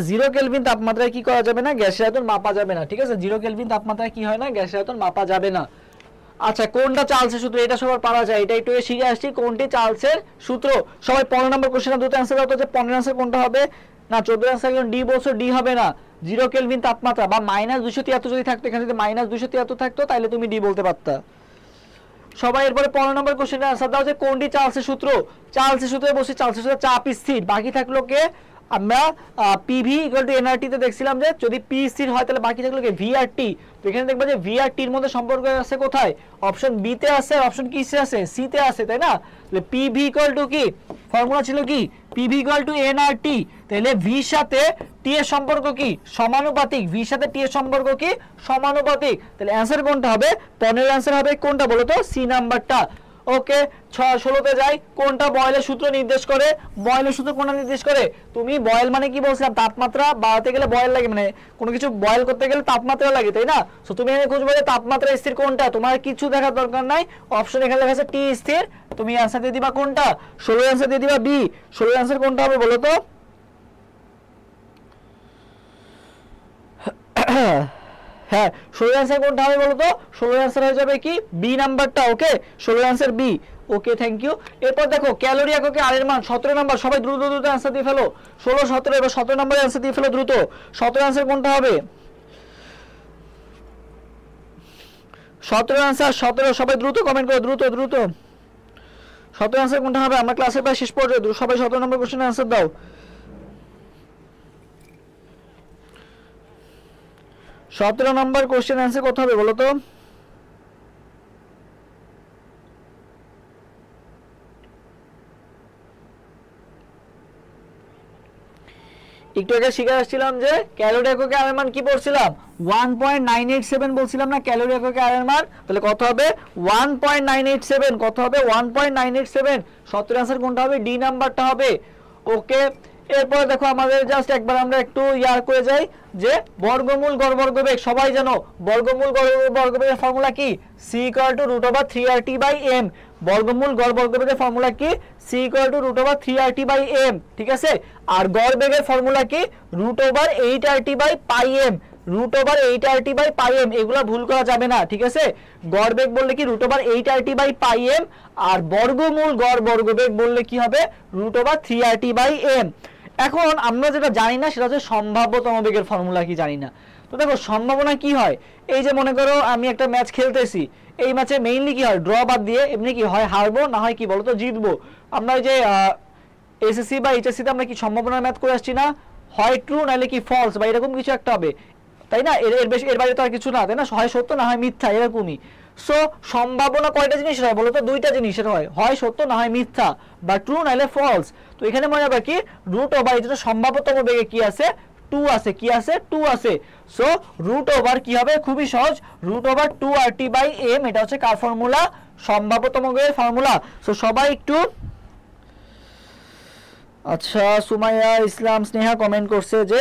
জিরো কেলভিন তাপমাত্রায় কি করা যাবে না, গ্যাসের আয়তন মাপা যাবে না, ঠিক আছে। 0 কেলভিন তাপমাত্রায় কি হয় না, গ্যাসের আয়তন মাপা যাবে না। আচ্ছা, কোনটা চার্লসের সূত্র, এটা সবার পারা যায়, এটা একটু শিখে আসছি, কোনটি চার্লসের সূত্র। সবাই 15 নম্বর কোশ্চেন দুটো অ্যানসার দাও তো, যে 15 আনসার কোনটা হবে, না 14 আনসার ডি বলছো, ডি হবে না। 0 কেলভিন তাপমাত্রা বা -273 যদি থাকতো, এখানে যদি -273 থাকতো তাহলে তুমি ডি বলতে পারতা। সবাই এরপরে 15 নম্বর কোশ্চেনের অ্যানসার দাও, যে কোনটি চার্লসের সূত্র। চার্লসের সূত্রে বসে, চার্লসের সূত্রে চাপ স্থির, বাকি থাকলো কে, আমরা পিভি ইকুয়াল টু এনআরটি তে দেখছিলাম যে যদি পি স্থির হয় তাহলে বাকি থাকলো কি, ভিআরটি। তো এখানে দেখবা যে ভিআরটি এর মধ্যে সম্পর্ক আছে কোথায়, অপশন বি তে আছে, অপশন কিসে আছে, সি তে আছে, তাই না। তাহলে পিভি ইকুয়াল টু কি, ফর্মুলা ছিল কি, পিভি ইকুয়াল টু এনআরটি। তাহলে ভি সাথে টি এর সম্পর্ক কি, সমানুপাতিক। ভি সাথে টি এর সম্পর্ক কি, সমানুপাতিক। তাহলে অ্যানসার কোনটা হবে, 15 অ্যানসার হবে কোনটা বলো তো, সি নাম্বারটা। ওকে, 16তে যাই, কোনটা বয়েলের সূত্র নির্দেশ করে, বয়েলের সূত্র কোনটা নির্দেশ করে। তুমি বয়েল মানে কি বলছিলাম, তাপমাত্রা বাড়াতে গেলে বয়েল লাগে, মানে কোনো কিছু বয়েল করতে গেলে তাপমাত্রা লাগে, তাই না। সো তুমি এখানে খুঁজবে যে তাপমাত্রা স্থির কোনটা, তোমার কিছু দেখার দরকার নাই, অপশন এখানে লেখা আছে টি স্থির, তুমি অ্যানসার দিয়ে দিবা কোনটা, 16 অ্যানসার দিয়ে দিবা বি। 16 অ্যানসার কোনটা হবে বলো তো। হ্যাঁ, 16 অ্যানসার কোনটা হবে বলো তো, 16 অ্যানসার হয়ে যাবে কি, বি নাম্বারটা। Okay, 16 answer B. Okay, thank you. এরপর দেখো ক্যালোরি এককে আর এর মান 17 নাম্বার, সবাই দ্রুত দ্রুত অ্যানসার দিয়ে ফেলো। 16 17, এবার 17 নম্বরে অ্যানসার দিয়ে ফেলো দ্রুত। 17 অ্যানসার কোনটা হবে, 17 অ্যানসার, 17, সবাই দ্রুত কমেন্ট করো, দ্রুত দ্রুত। 17 অ্যানসার কোনটা হবে, আমরা ক্লাসের প্রায় শেষ পর্যায়ে, সবাই 17 নম্বর কোশ্চেনের অ্যানসার দাও। 17 নম্বর কোশ্চেন অ্যানসার কত হবে বলো তো। একটু আগে শিখে আসছিলাম যে ক্যালোরি এককে আর এর মান কি পড়ছিলাম 1.987 বলছিলাম না ক্যালোরি এককে আর এর মান, তাহলে কত হবে 1.987, কত হবে 1.987, সঠিক आंसर কোনটা হবে ডি নাম্বারটা হবে। ওকে, এরপর দেখো আমাদের জাস্ট একবার আমরা একটু ইয়ার করে যাই যে বর্গমূল গড় বর্গবেগ, সবাই জানো বর্গমূল গড় বর্গবেগের ফর্মুলা কি c = 3rt/m, বর্গমূল গড় বর্গবেগের ফর্মুলা কি c = 3rt/m, ঠিক আছে। আর গড় বেগের ফর্মুলা কি √8rt/m, √8rt/m, এগুলা ভুল করা যাবে না, ঠিক আছে। গড় বেগ বললে কি √8rt/m, আর বর্গমূল গড় বর্গবেগ বললে কি হবে √3rt/m। এখন আমরা যেটা জানি না সেটা হচ্ছে সম্ভাব্যতম বেগের ফর্মুলা কি জানি না। তো দেখো সম্ভাবনা কি হয়, এই যে মনে করো আমি একটা ম্যাচ খেলতেছি, এই ম্যাচে মেইনলি কি হয় ড্র বাদ দিয়ে এমনি কি হয় হারবো না হয় কি বলতো জিতবো। আমরা ওই যে এসএসসি বা এইচএসসি তে আমরা কি সম্ভাবনার ম্যাথ করে আসছি না, হয় ট্রু নাহলে কি ফলস বা এরকম কিছু একটা হবে, তাই না। এর বেশি এর বাইরে তো আর কিছু না, তাই না, হয় সত্য না হয় মিথ্যা এরকমই। সো সম্ভাবনা কয়টা জিনিস হয় বলো তো, দুইটা জিনিসের হয়, হয় সত্য না হয় মিথ্যা, বা ট্রু নাহলে ফলস। তো এখানে মনে রাখবা কি √, যেটা সম্ভাব্যতম বেগে কি আছে 2 আছে, কি আছে 2 আছে। সো √, কি হবে খুবই সহজ, √2rt/m, এটা হচ্ছে কার ফর্মুলা সম্ভাব্যতম বেগের ফর্মুলা। সো সবাই একটু, আচ্ছা সুমাইয়া ইসলাম স্নেহা কমেন্ট করছে যে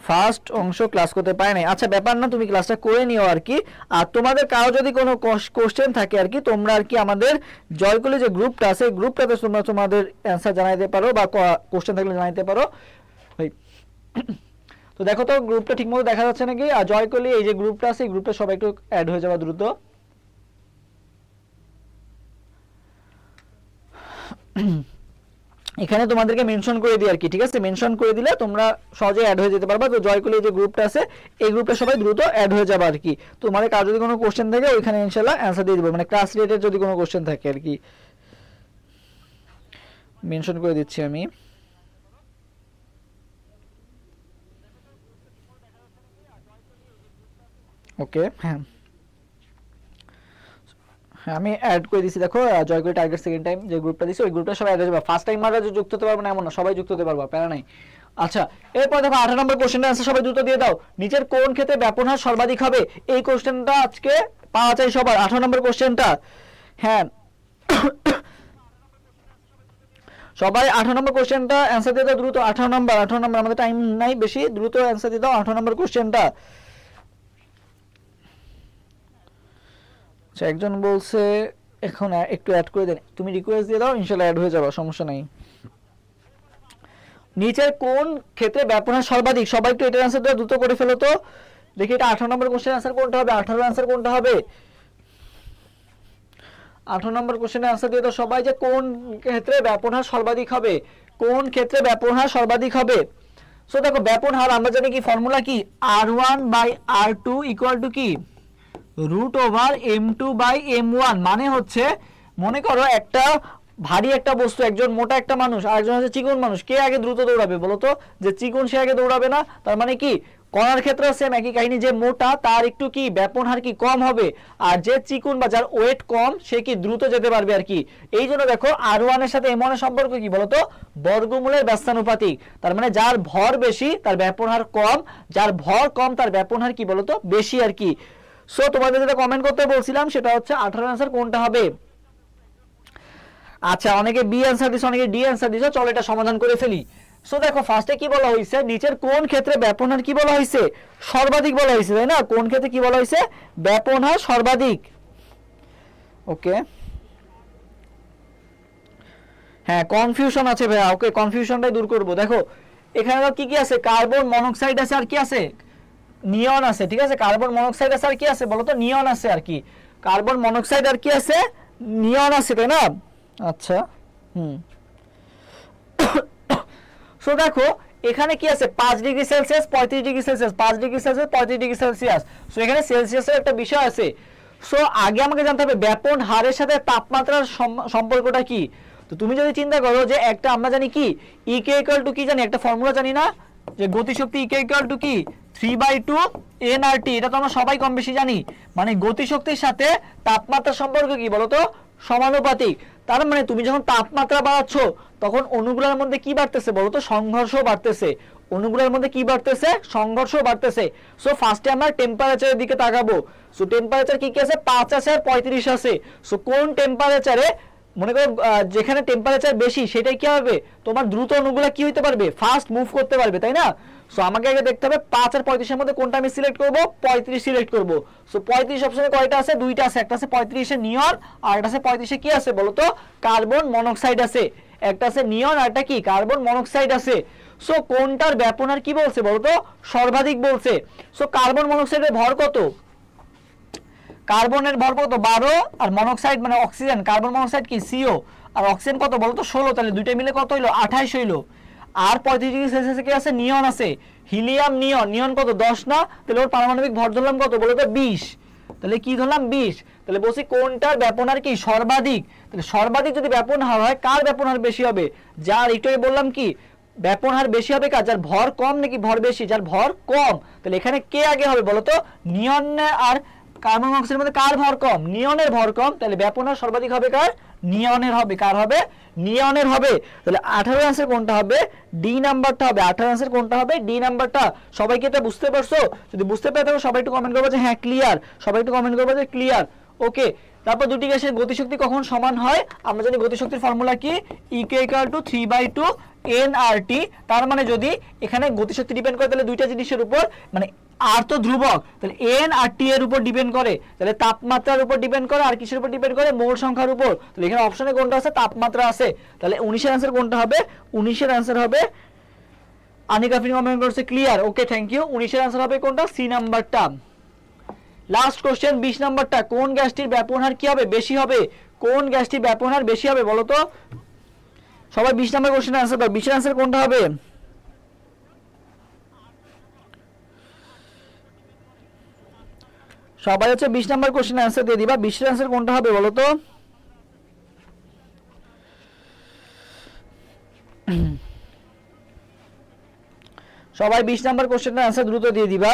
ফার্স্ট অংশ ক্লাস করতে পারে নাই, আচ্ছা ব্যাপার না, তুমি ক্লাসটা করে নিও আর কি। আর তোমাদের কারো যদি কোনো কোশ্চেন থাকে আর কি তোমরা আর কি আমাদের জয়কলি যে গ্রুপটা আছে গ্রুপটাতে তোমরা তোমাদের অ্যান্সার জানাইতে পারো বা কোশ্চেন থাকলে জানাইতে পারো। তো দেখো তো গ্রুপটা ঠিকমতো দেখা যাচ্ছে নাকি, আর জয়কলি এই যে গ্রুপটা আছে এই গ্রুপটা সবাই একটু অ্যাড হয়ে যাওয়া দ্রুত। এখানে তোমাদেরকে মেনশন করে দিই আর কি, ঠিক আছে, মেনশন করে দিলে তোমরা সহজে অ্যাড হয়ে যেতে পারবা। তো জয়কলি যে গ্রুপটা আছে এই গ্রুপে সবাই দ্রুত অ্যাড হয়ে যাবে আর কি। তোমাদের কার যদি কোনো কোশ্চেন থাকে ওইখানে ইনশাআল্লাহ অ্যানসার দিয়ে দিব, মানে ক্লাস রিলেটেড যদি কোনো কোশ্চেন থাকে আর কি মেনশন করে দিচ্ছি আমি। ওকে, হ্যাঁ হ্যাঁ আমি অ্যাড করে দিছি, দেখো জয়কলি টার্গেট সেকেন্ড টাইম যে গ্রুপটা দিছি ওই গ্রুপটা সবাই অ্যাড হয়ে যাবে। ফার্স্ট টাইম মারা যুক্ত হতে পারবে না এমন না, সবাই যুক্ত হতে পারবা, প্যারা নাই। আচ্ছা এরপর দেখো 18 নম্বর কোশ্চেনের आंसर সবাই দ্রুত দিয়ে দাও, নিচের কোন ক্ষেত্রে ব্যাপন হার সর্বাধিক হবে, এই কোশ্চেনটা আজকে পাওয়া চাই সবার। 18 নম্বর কোশ্চেনটা, হ্যাঁ সবাই 18 নম্বর কোশ্চেনটা অ্যানসার দিয়ে দাও দ্রুত। 18 নম্বর আমাদের টাইম নাই বেশি, দ্রুত অ্যানসার দিয়ে দাও 18 নম্বর কোশ্চেনটা। আচ্ছা একজন বলছে এখন একটু অ্যাড করে দেন, তুমি রিকোয়েস্ট দিয়ে দাও ইনশাআল্লাহ অ্যাড হয়ে যাবে, সমস্যা নাই। নিচের কোন ক্ষেত্রে ব্যাপন হার সর্বাধিক, সবাই একটু এটার অ্যানসার দাও দ্রুত করে ফেলো তো দেখি, এটা 18 নম্বর কোশ্চেনের অ্যানসার কোনটা হবে, 18 অ্যানসার কোনটা হবে, 18 নম্বর কোশ্চেনের অ্যানসার দিয়ে দাও সবাই যে কোন ক্ষেত্রে ব্যাপন হার সর্বাধিক হবে, কোন ক্ষেত্রে ব্যাপন হার সর্বাধিক হবে। সো দেখো ব্যাপন হার আমরা জানি কি ফর্মুলা কি r1/r2 = কি √m2/m1, মানে হচ্ছে মনে করো একটা ভারী একটা বস্তু, একজন মোটা একটা মানুষ আর একজন হচ্ছে চিকন মানুষ, কে আগে দ্রুত দৌড়াবে বলো তো, যে চিকন সে আগে দৌড়াবে না, তার মানে কি করার ক্ষেত্রে সেম একই কাহিনী, যে মোটা তার একটু কি ব্যাপন হার কি কম হবে, আর যে চিকন বা যার ওয়েট কম সে কি দ্রুত যেতে পারবে আর কি। এই জন্য দেখো r1 এর সাথে m1 এর সম্পর্ক কি বলতো, বর্গমূলের ব্যস্তানুপাতিক, তার মানে যার ভর বেশি তার ব্যাপন হার কম, যার ভর কম তার ব্যাপন হার কি বলতো বেশি আর কি। সো তোমাদের যেটা কমেন্ট করতে বলছিলাম সেটা হচ্ছে 18 অ্যানসার কোনটা হবে। আচ্ছা অনেকে বি অ্যানসার দিছো, অনেকে ডি অ্যানসার দিছো, চলো এটা সমাধান করে ফেলি। সো দেখো ফার্স্টে কি বলা হয়েছে, নিচের কোন ক্ষেত্রে ব্যাপন হার কি বলা হয়েছে সর্বাধিক বলা হয়েছে, তাই না, কোন ক্ষেত্রে কি বলা হয়েছে ব্যাপন হার সর্বাধিক। ওকে হ্যাঁ কনফিউশন আছে ভাইয়া, ওকে কনফিউশনটাই দূর করব। দেখো এখানে কি কি আছে, কার্বন মনোক্সাইড আছে আর কি আছে নিয়ন আছে, ঠিক আছে, কার্বন মনোক্সাইড আছে আর কি আছে বলতো নিয়ন আছে আর কি, কার্বন মনোক্সাইড আর কি আছে নিয়ন আছে, তাই না। আচ্ছা সো দেখো এখানে কি আছে 5 degree Celsius 35 degree Celsius, 5 degree Celsius 35 degree Celsius. So এখানে সেলসিয়াসের একটা বিষয় আছে। সো আগে আমাকে জানতে হবে ব্যাপন হারের সাথে তাপমাত্রার সম্পর্কটা কি। তো তুমি যদি চিন্তা করো যে একটা আমরা জানি কি ইকে ইকুয়াল টু কি জানি, একটা ফর্মুলা জানি না যে গতিশক্তি ইকে ইকুয়াল টু কি 3/2 nRT, এটা তো আমরা সবাই কম বেশি জানি, মানে গতিশক্তির সাথে তাপমাত্রার সম্পর্ক কি বলতো সমানুপাতিক। তার মানে তুমি যখন তাপমাত্রা বাড়াচ্ছ তখন অণুগুলোর মধ্যে কি বাড়তেছে বলো তো? সংঘর্ষ বাড়তেছে। অণুগুলোর মধ্যে কি বাড়তেছে? সংঘর্ষ বাড়তেছে। সো ফার্স্টে আমরা টেম্পারেচারের দিকে তাকাবো। সো টেম্পারেচার কি কি আছে? 5 আছে আর 35 আছে। সো কোন টেম্পারেচারে, মনে করো যেখানে টেম্পারেচার বেশি সেটাই কি হবে? তোমার দ্রুত অণুগুলা কি হইতে পারবে? ফাস্ট মুভ করতে পারবে, তাই না? সো আমাকে আগে দেখতে হবে 5 আর 35 এর মধ্যে কোনটা আমি সিলেক্ট করব? 35 সিলেক্ট করব। সো 35 অপশনে কয়টা আছে? দুইটা আছে। একটা আছে 35 এ নিয়ন আর একটা আছে 35 এ কি আছে বলো তো? কার্বন মনোক্সাইড আছে। একটা আছে নিয়ন আর একটা কি? কার্বন মনোক্সাইড আছে। সো কোনটার ব্যাপনার কি বলছে বলো তো? সর্বাধিক বলছে। সো কার্বন মনোক্সাইডের ভর কত? কার্বনের ভর কত? 12 আর মনোক্সাইড মানে অক্সিজেন, কার্বন মনোক্সাইড কি? CO আর অক্সিজেন কত বলো তো? 16। তাহলে দুইটা মিলে কত হইলো? 28 হইলো। আর 35 ডিগ্রি সেলসিয়াসে কি আছে? নিয়ন আছে। হিলিয়াম নিয়ন, নিয়ন কত? 10 না? তাহলে ওর পারমাণবিক ভর ধরলাম কত বলো তো? 20। তাহলে কি ধরলাম? 20। তাহলে বলছি কোনটার ব্যাপনার কি? সর্বাধিক। তাহলে সর্বাধিক যদি ব্যাপন হয়, কার ব্যাপন হার বেশি হবে? যার, একটু আগে বললাম কি ব্যাপন হার বেশি হবে কার? যার ভর কম নাকি ভর বেশি? যার ভর কম। তাহলে এখানে কে আগে হবে বলো তো? নিয়ন আর কার্বন মনোক্সাইডের মধ্যে কার ভর কম? নিয়নের ভর কম। তাহলে ব্যাপন হার সর্বাধিক হবে কার? নিয়নের হবে। কার হবে? নিয়নের হবে। তাহলে 18 আনসার কোনটা হবে? ডি নাম্বারটা হবে। 18 আনসার কোনটা হবে? ডি নাম্বারটা। সবাই কি এটা বুঝতে পারছো? যদি বুঝতে পেরে থাকো সবাই একটু কমেন্ট করবে যে হ্যাঁ ক্লিয়ার। সবাই একটু কমেন্ট করবে যে ক্লিয়ার। ওকে, তারপর দুটি গ্যাসের গতিশক্তি কখন সমান হয়? আমরা জানি গতিশক্তির ফর্মুলা কি? E= 3/2 nRT। তার মানে যদি এখানে গতিশক্তি ডিপেন্ড করে তাহলে দুইটা জিনিসের উপর, মানে আর তো ধ্রুবক, তাহলে n আর t এর উপর ডিপেন্ড করে, তাহলে তাপমাত্রার উপর ডিপেন্ড করে আর কিসের উপর ডিপেন্ড করে? মোল সংখ্যার উপর। তাহলে এখানে অপশনে কোনটা আছে? তাপমাত্রা আছে। তাহলে 19 এর आंसर কোনটা হবে? 19 এর आंसर হবে, আনিকা ফিন কমেন্ট করছে ক্লিয়ার। Okay, thank you. 19 এর आंसर হবে কোনটা? সি নাম্বারটা। লাস্ট কোশ্চেন 20 নাম্বারটা। কোন গ্যাসটির ব্যাপন হার কি হবে? বেশি হবে। কোন গ্যাসটির ব্যাপন হার বেশি হবে বলো তো? সবাই 20 নাম্বার কোশ্চেনের आंसर দাও। 20 এর आंसर কোনটা হবে? সবাই হচ্ছে 20 নাম্বার কোশ্চেনের आंसर দিয়ে দিবা। 20 এর आंसर কোনটা হবে বলো তো? সবাই 20 নাম্বার কোশ্চেনের आंसर দ্রুত দিয়ে দিবা।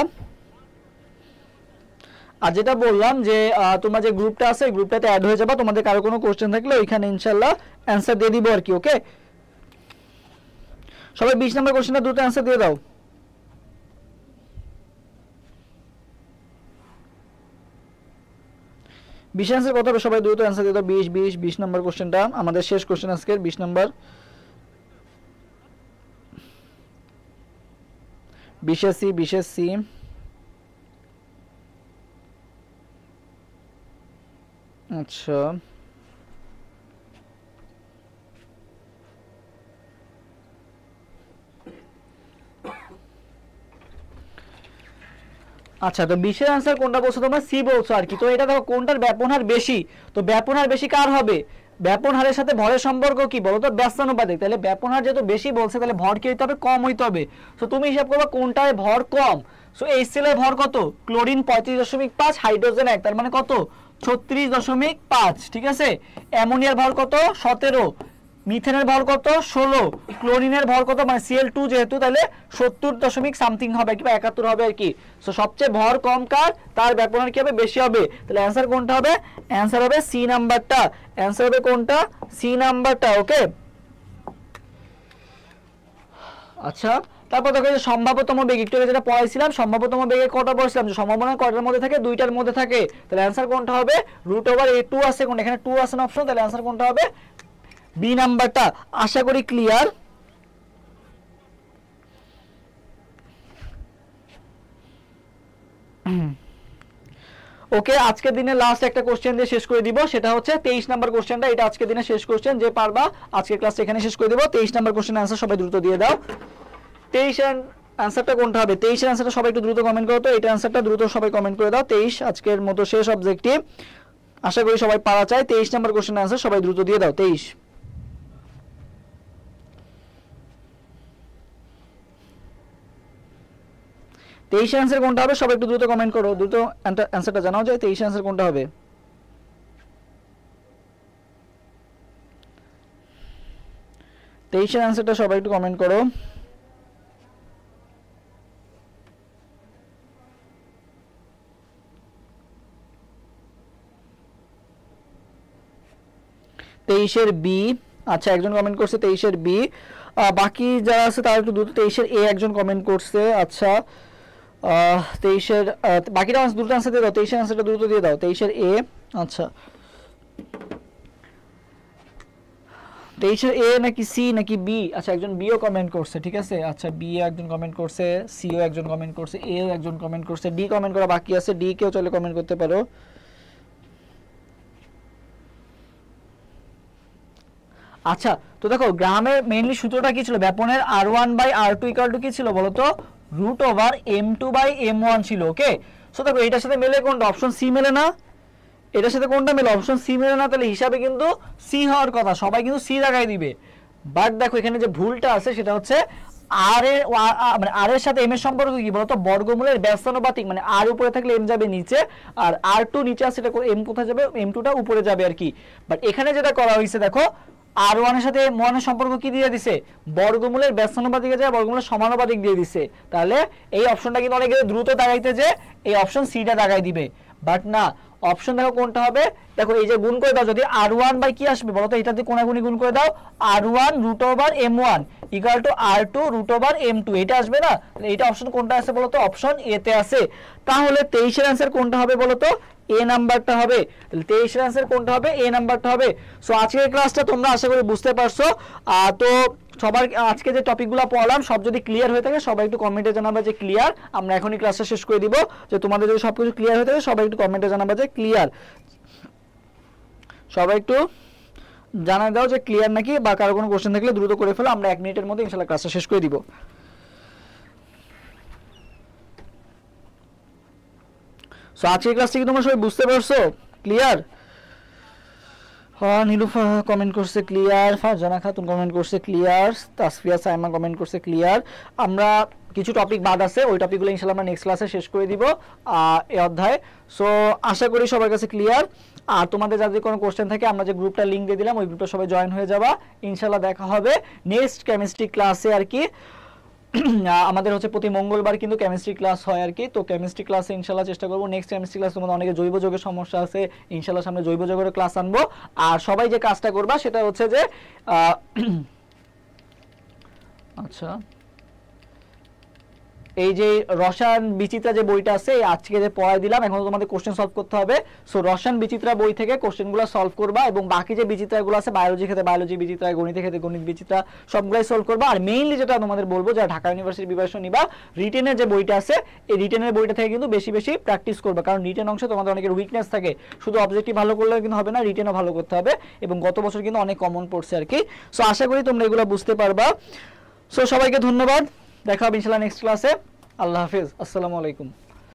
আর যেটা বললাম যে তোমরা যে গ্রুপটা আছে গ্রুপটাতে অ্যাড হয়ে যাবা। তোমাদের কারো কোনো কোশ্চেন থাকলে ওইখানে ইনশাআল্লাহ आंसर দিয়ে দিব আর কি। ওকে, সবাই 20 নাম্বার কোশ্চেনটা দ্রুত आंसर দিয়ে দাও। বিশ आंसर কত হবে? সবাই দ্রুত आंसर দিয়ে দাও। 20 20 20 নাম্বার কোশ্চেনটা আমাদের শেষ কোশ্চেন আজকের 20 নাম্বার। 20 সি আচ্ছা, আচ্ছা তো 20 এর आंसर কোনটা বলছো তোমরা? সি বলছো আর কি। তো এটা দেখো কোনটার ব্যাপন হার বেশি। তো ব্যাপন হার বেশি কার হবে? ব্যাপন হারের সাথে ভরের সম্পর্ক কি বলো তো? ব্যস্তানুপাতিক। তাহলে ব্যাপন হার যেহেতু বেশি বলছে তাহলে ভর কি হইতে হবে? কম হইতে হবে। সো তুমি হিসাব করবা কোনটায় ভর কম। সো HCl এর ভর কত? ক্লোরিন 35.5, হাইড্রোজেন 1, তার মানে কত? 36.5। ঠিক আছে। অ্যামোনিয়ার ভর কত? 17। মিথেনের ভর কত? 16। ক্লোরিনের ভর কত? মানে Cl2 যেহেতু তাহলে 70 সামথিং হবে কি 71 হবে আর কি। সো সবচেয়ে ভর কম কার? তার ব্যাপনার কি হবে? বেশি হবে। তাহলে অ্যানসার কোনটা হবে? অ্যানসার হবে সি নাম্বারটা। অ্যানসার হবে কোনটা? সি নাম্বারটা। ওকে, আচ্ছা তারপর দেখো যে সম্ভাব্যতম বেগ, একটু আগে যেটা পড়াইছিলাম সম্ভাব্যতম বেগে কটা পড়ছিলাম যে সম্ভাবনা কয়টার মধ্যে থাকে? দুইটার মধ্যে থাকে। তাহলে অ্যানসার কোনটা হবে? √/a2 আছে কোন? এখানে 2 আছে না অপশন। তাহলে অ্যানসার কোনটা হবে? বি নাম্বারটা। আশা করি ক্লিয়ার। ওকে, আজকের দিনে লাস্ট একটা কোশ্চেন দিয়ে শেষ করে দিব। সেটা হচ্ছে 23 নাম্বার কোশ্চেনটা। এটা আজকের দিনে শেষ কোশ্চেন, যে পারবা আজকের ক্লাস এখানে শেষ করে দিব। 23 নাম্বার কোশ্চেনের आंसर সবাই দ্রুত দিয়ে দাও। 23 এর आंसरটা কোনটা হবে? 23 এর आंसरটা সবাই একটু দ্রুত কমেন্ট করো তো। এটা आंसरটা দ্রুত সবাই কমেন্ট করে দাও। 23 আজকের মতো শেষ অবজেক্টিভ। আশা করি সবাই পারা চায়। 23 নাম্বার কোশ্চেনের आंसर সবাই দ্রুত দিয়ে দাও। 23 23 आंसर কোনটা হবে? সবাই একটু দ্রুত কমেন্ট করো, দ্রুত आंसरটা জানাও যায়। 23 आंसर কোনটা হবে? 23 এর आंसरটা সবাই একটু কমেন্ট করো। 23-এর বি, আচ্ছা একজন কমেন্ট করছে 23-এর বি। বাকি যারা আছে তারা একটু দ্রুত। 23-এর এ একজন কমেন্ট করছে, আচ্ছা 23-এর বাকিটা দ্রুত আনসার দিয়ে দাও, 23-এর আনসারটা দ্রুত দিয়ে দাও। 23-এর এ, আচ্ছা 23-এর এ নাকি সি নাকি বি? আচ্ছা একজন বিও কমেন্ট করছে, ঠিক আছে। আচ্ছা বি একজন কমেন্ট করছে, সিও একজন কমেন্ট করছে, এও একজন কমেন্ট করছে, ডি কমেন্ট করা বাকি আছে, ডি কেও চলে কমেন্ট করতে পারো। আচ্ছা তো দেখো গ্রামের মেইনলি সূত্রটা কি ছিল, ব্যাপনের r1/r2 = কি ছিল বলো তো, √m2/m1 ছিল। ওকে, সো দেখো এটার সাথে মেলে কোনটা, অপশন সি মেলে না, এটার সাথে কোনটা মেলে, অপশন সি মেলে না, তাহলে হিসাবে কিন্তু সি হওয়ার কথা, সবাই কিন্তু সি জায়গায় দিবে। বাট দেখো এখানে যে ভুলটা আছে সেটা হচ্ছে আর এর মানে আর এর সাথে এম এর সম্পর্ক কি বলতো, বর্গমূলের ব্যস্তানুপাতিক, মানে আর উপরে থাকলে এম যাবে নিচে, আর r2 নিচে আছে, সেটা এম কোথায় যাবে, m2টা উপরে যাবে আর কি। বাট এখানে যেটা করা হয়েছে দেখো, r1 এর সাথে m1 এর সম্পর্ক কি দিয়ে দিছে, বর্গমূলের ব্যস্তানুপাতিকে যায় বর্গমূলের সমানুপাতিক দিয়ে দিছে। তাহলে এই অপশনটা কিন্তু অনেকে দ্রুত দাগাইতে যে এই অপশন সিটা দাগাই দিবে, বাট না, অপশন দেখো কোনটা হবে। দেখো এই যে গুণ করে দাও, যদি r1 বাই কি আসবে বলো তো, এটা দিয়ে কোনাগুনি গুণ করে দাও, r1 √m1 = r2 √m2, এটা আসবে না। তাহলে এইটা অপশন কোনটা আছে বলো তো, অপশন এ তে আছে। তাহলে 23-এর आंसर কোনটা হবে বলো তো, এ নাম্বারটা হবে। তাহলে 23-এর आंसर কোনটা হবে, এ নাম্বারটা হবে। সো আজকের ক্লাসটা তোমরা আশা করি বুঝতে পারছো। তো সবার আজকে যে টপিকগুলো পড়লাম সব যদি ক্লিয়ার হয়ে থাকে সবাই একটু কমেন্টে জানাবে যে ক্লিয়ার। আমরা এখনই ক্লাসটা শেষ করে দিব, যে তোমাদের যদি সবকিছু ক্লিয়ার হয়ে থাকে সবাই একটু কমেন্টে জানাবে যে ক্লিয়ার। সবাই একটু জানাই দাও যে ক্লিয়ার নাকি, বা কারো কোনো কোশ্চেন থাকলে দ্রুত করে ফেলো, আমরা 1 মিনিটের মধ্যে ইনশাআল্লাহ ক্লাসটা শেষ করে দিব। সো আজকের ক্লাসটা কি তোমরা সবাই বুঝতে পারছো, ক্লিয়ার? হ্যাঁ নীলুফা কমেন্ট করছে ক্লিয়ার, ফারজানা খাতুন কমেন্ট করছে ক্লিয়ার, তাসফিয়া সাইমা কমেন্ট করছে ক্লিয়ার। আমরা কিছু টপিক বাদ আছে, ওই টপিকগুলো ইনশাআল্লাহ আমরা নেক্সট ক্লাসে শেষ করে দিব এই অধ্যায়। সো আশা করি সবার কাছে ক্লিয়ার। আর তোমাদের যাদের কোনো কোশ্চেন থাকে আমরা যে গ্রুপটা লিংক দিয়ে দিলাম ওই গ্রুপটা সবাই জয়েন হয়ে যাবা। ইনশাআল্লাহ দেখা হবে নেক্সট কেমিস্ট্রি ক্লাসে আর কি। আমাদের হচ্ছে প্রতি মঙ্গলবার কিন্তু কেমিস্ট্রি ক্লাস হয় আর কি। তো কেমিস্ট্রি ক্লাসে ইনশাআল্লাহ চেষ্টা করব নেক্সট কেমিস্ট্রি ক্লাস, তোমাদের অনেকে জৈব যৌগের সমস্যা আছে, ইনশাআল্লাহ সামনে জৈব যৌগের ক্লাস আনবো। আর সবাই যে কাজটা করবা সেটা হচ্ছে যে আচ্ছা এই যে রসায়ন বিচিত্রা যে বইটা আছে আজকে যে পড়াই দিলাম, এখন তোমাদের কোশ্চেন সলভ করতে হবে। সো রসায়ন বিচিত্রা বই থেকে কোশ্চেনগুলো সলভ করবা, এবং বাকি যে বিচিত্রাগুলো আছে বায়োলজি ক্ষেত্রে বায়োলজি বিচিত্রা, গণিত ক্ষেত্রে গণিত বিচিত্রা, সবগুলাই সলভ করবা। আর মেইনলি যেটা তোমাদের বলবো, যারা ঢাকা ইউনিভার্সিটি প্রিপারেশন নিবা, রিটেনের যে বইটা আছে এই রিটেনের বইটা থেকে কিন্তু বেশি বেশি প্র্যাকটিস করবা, কারণ রিটেন অংশে তোমাদের অনেকের উইকনেস থাকে, শুধু অবজেক্টিভ ভালো করলে কিন্তু হবে না, রিটেনও ভালো করতে হবে, এবং গত বছর কিন্তু অনেক কমন পড়ছে আর কি। সো আশা করি তোমরা এগুলো বুঝতে পারবা। সো সবাইকে ধন্যবাদ, দেখা হবে ইনশাআল্লাহ নেক্সট ক্লাসে। আল্লাহ হাফেজ, আসসালামু আলাইকুম।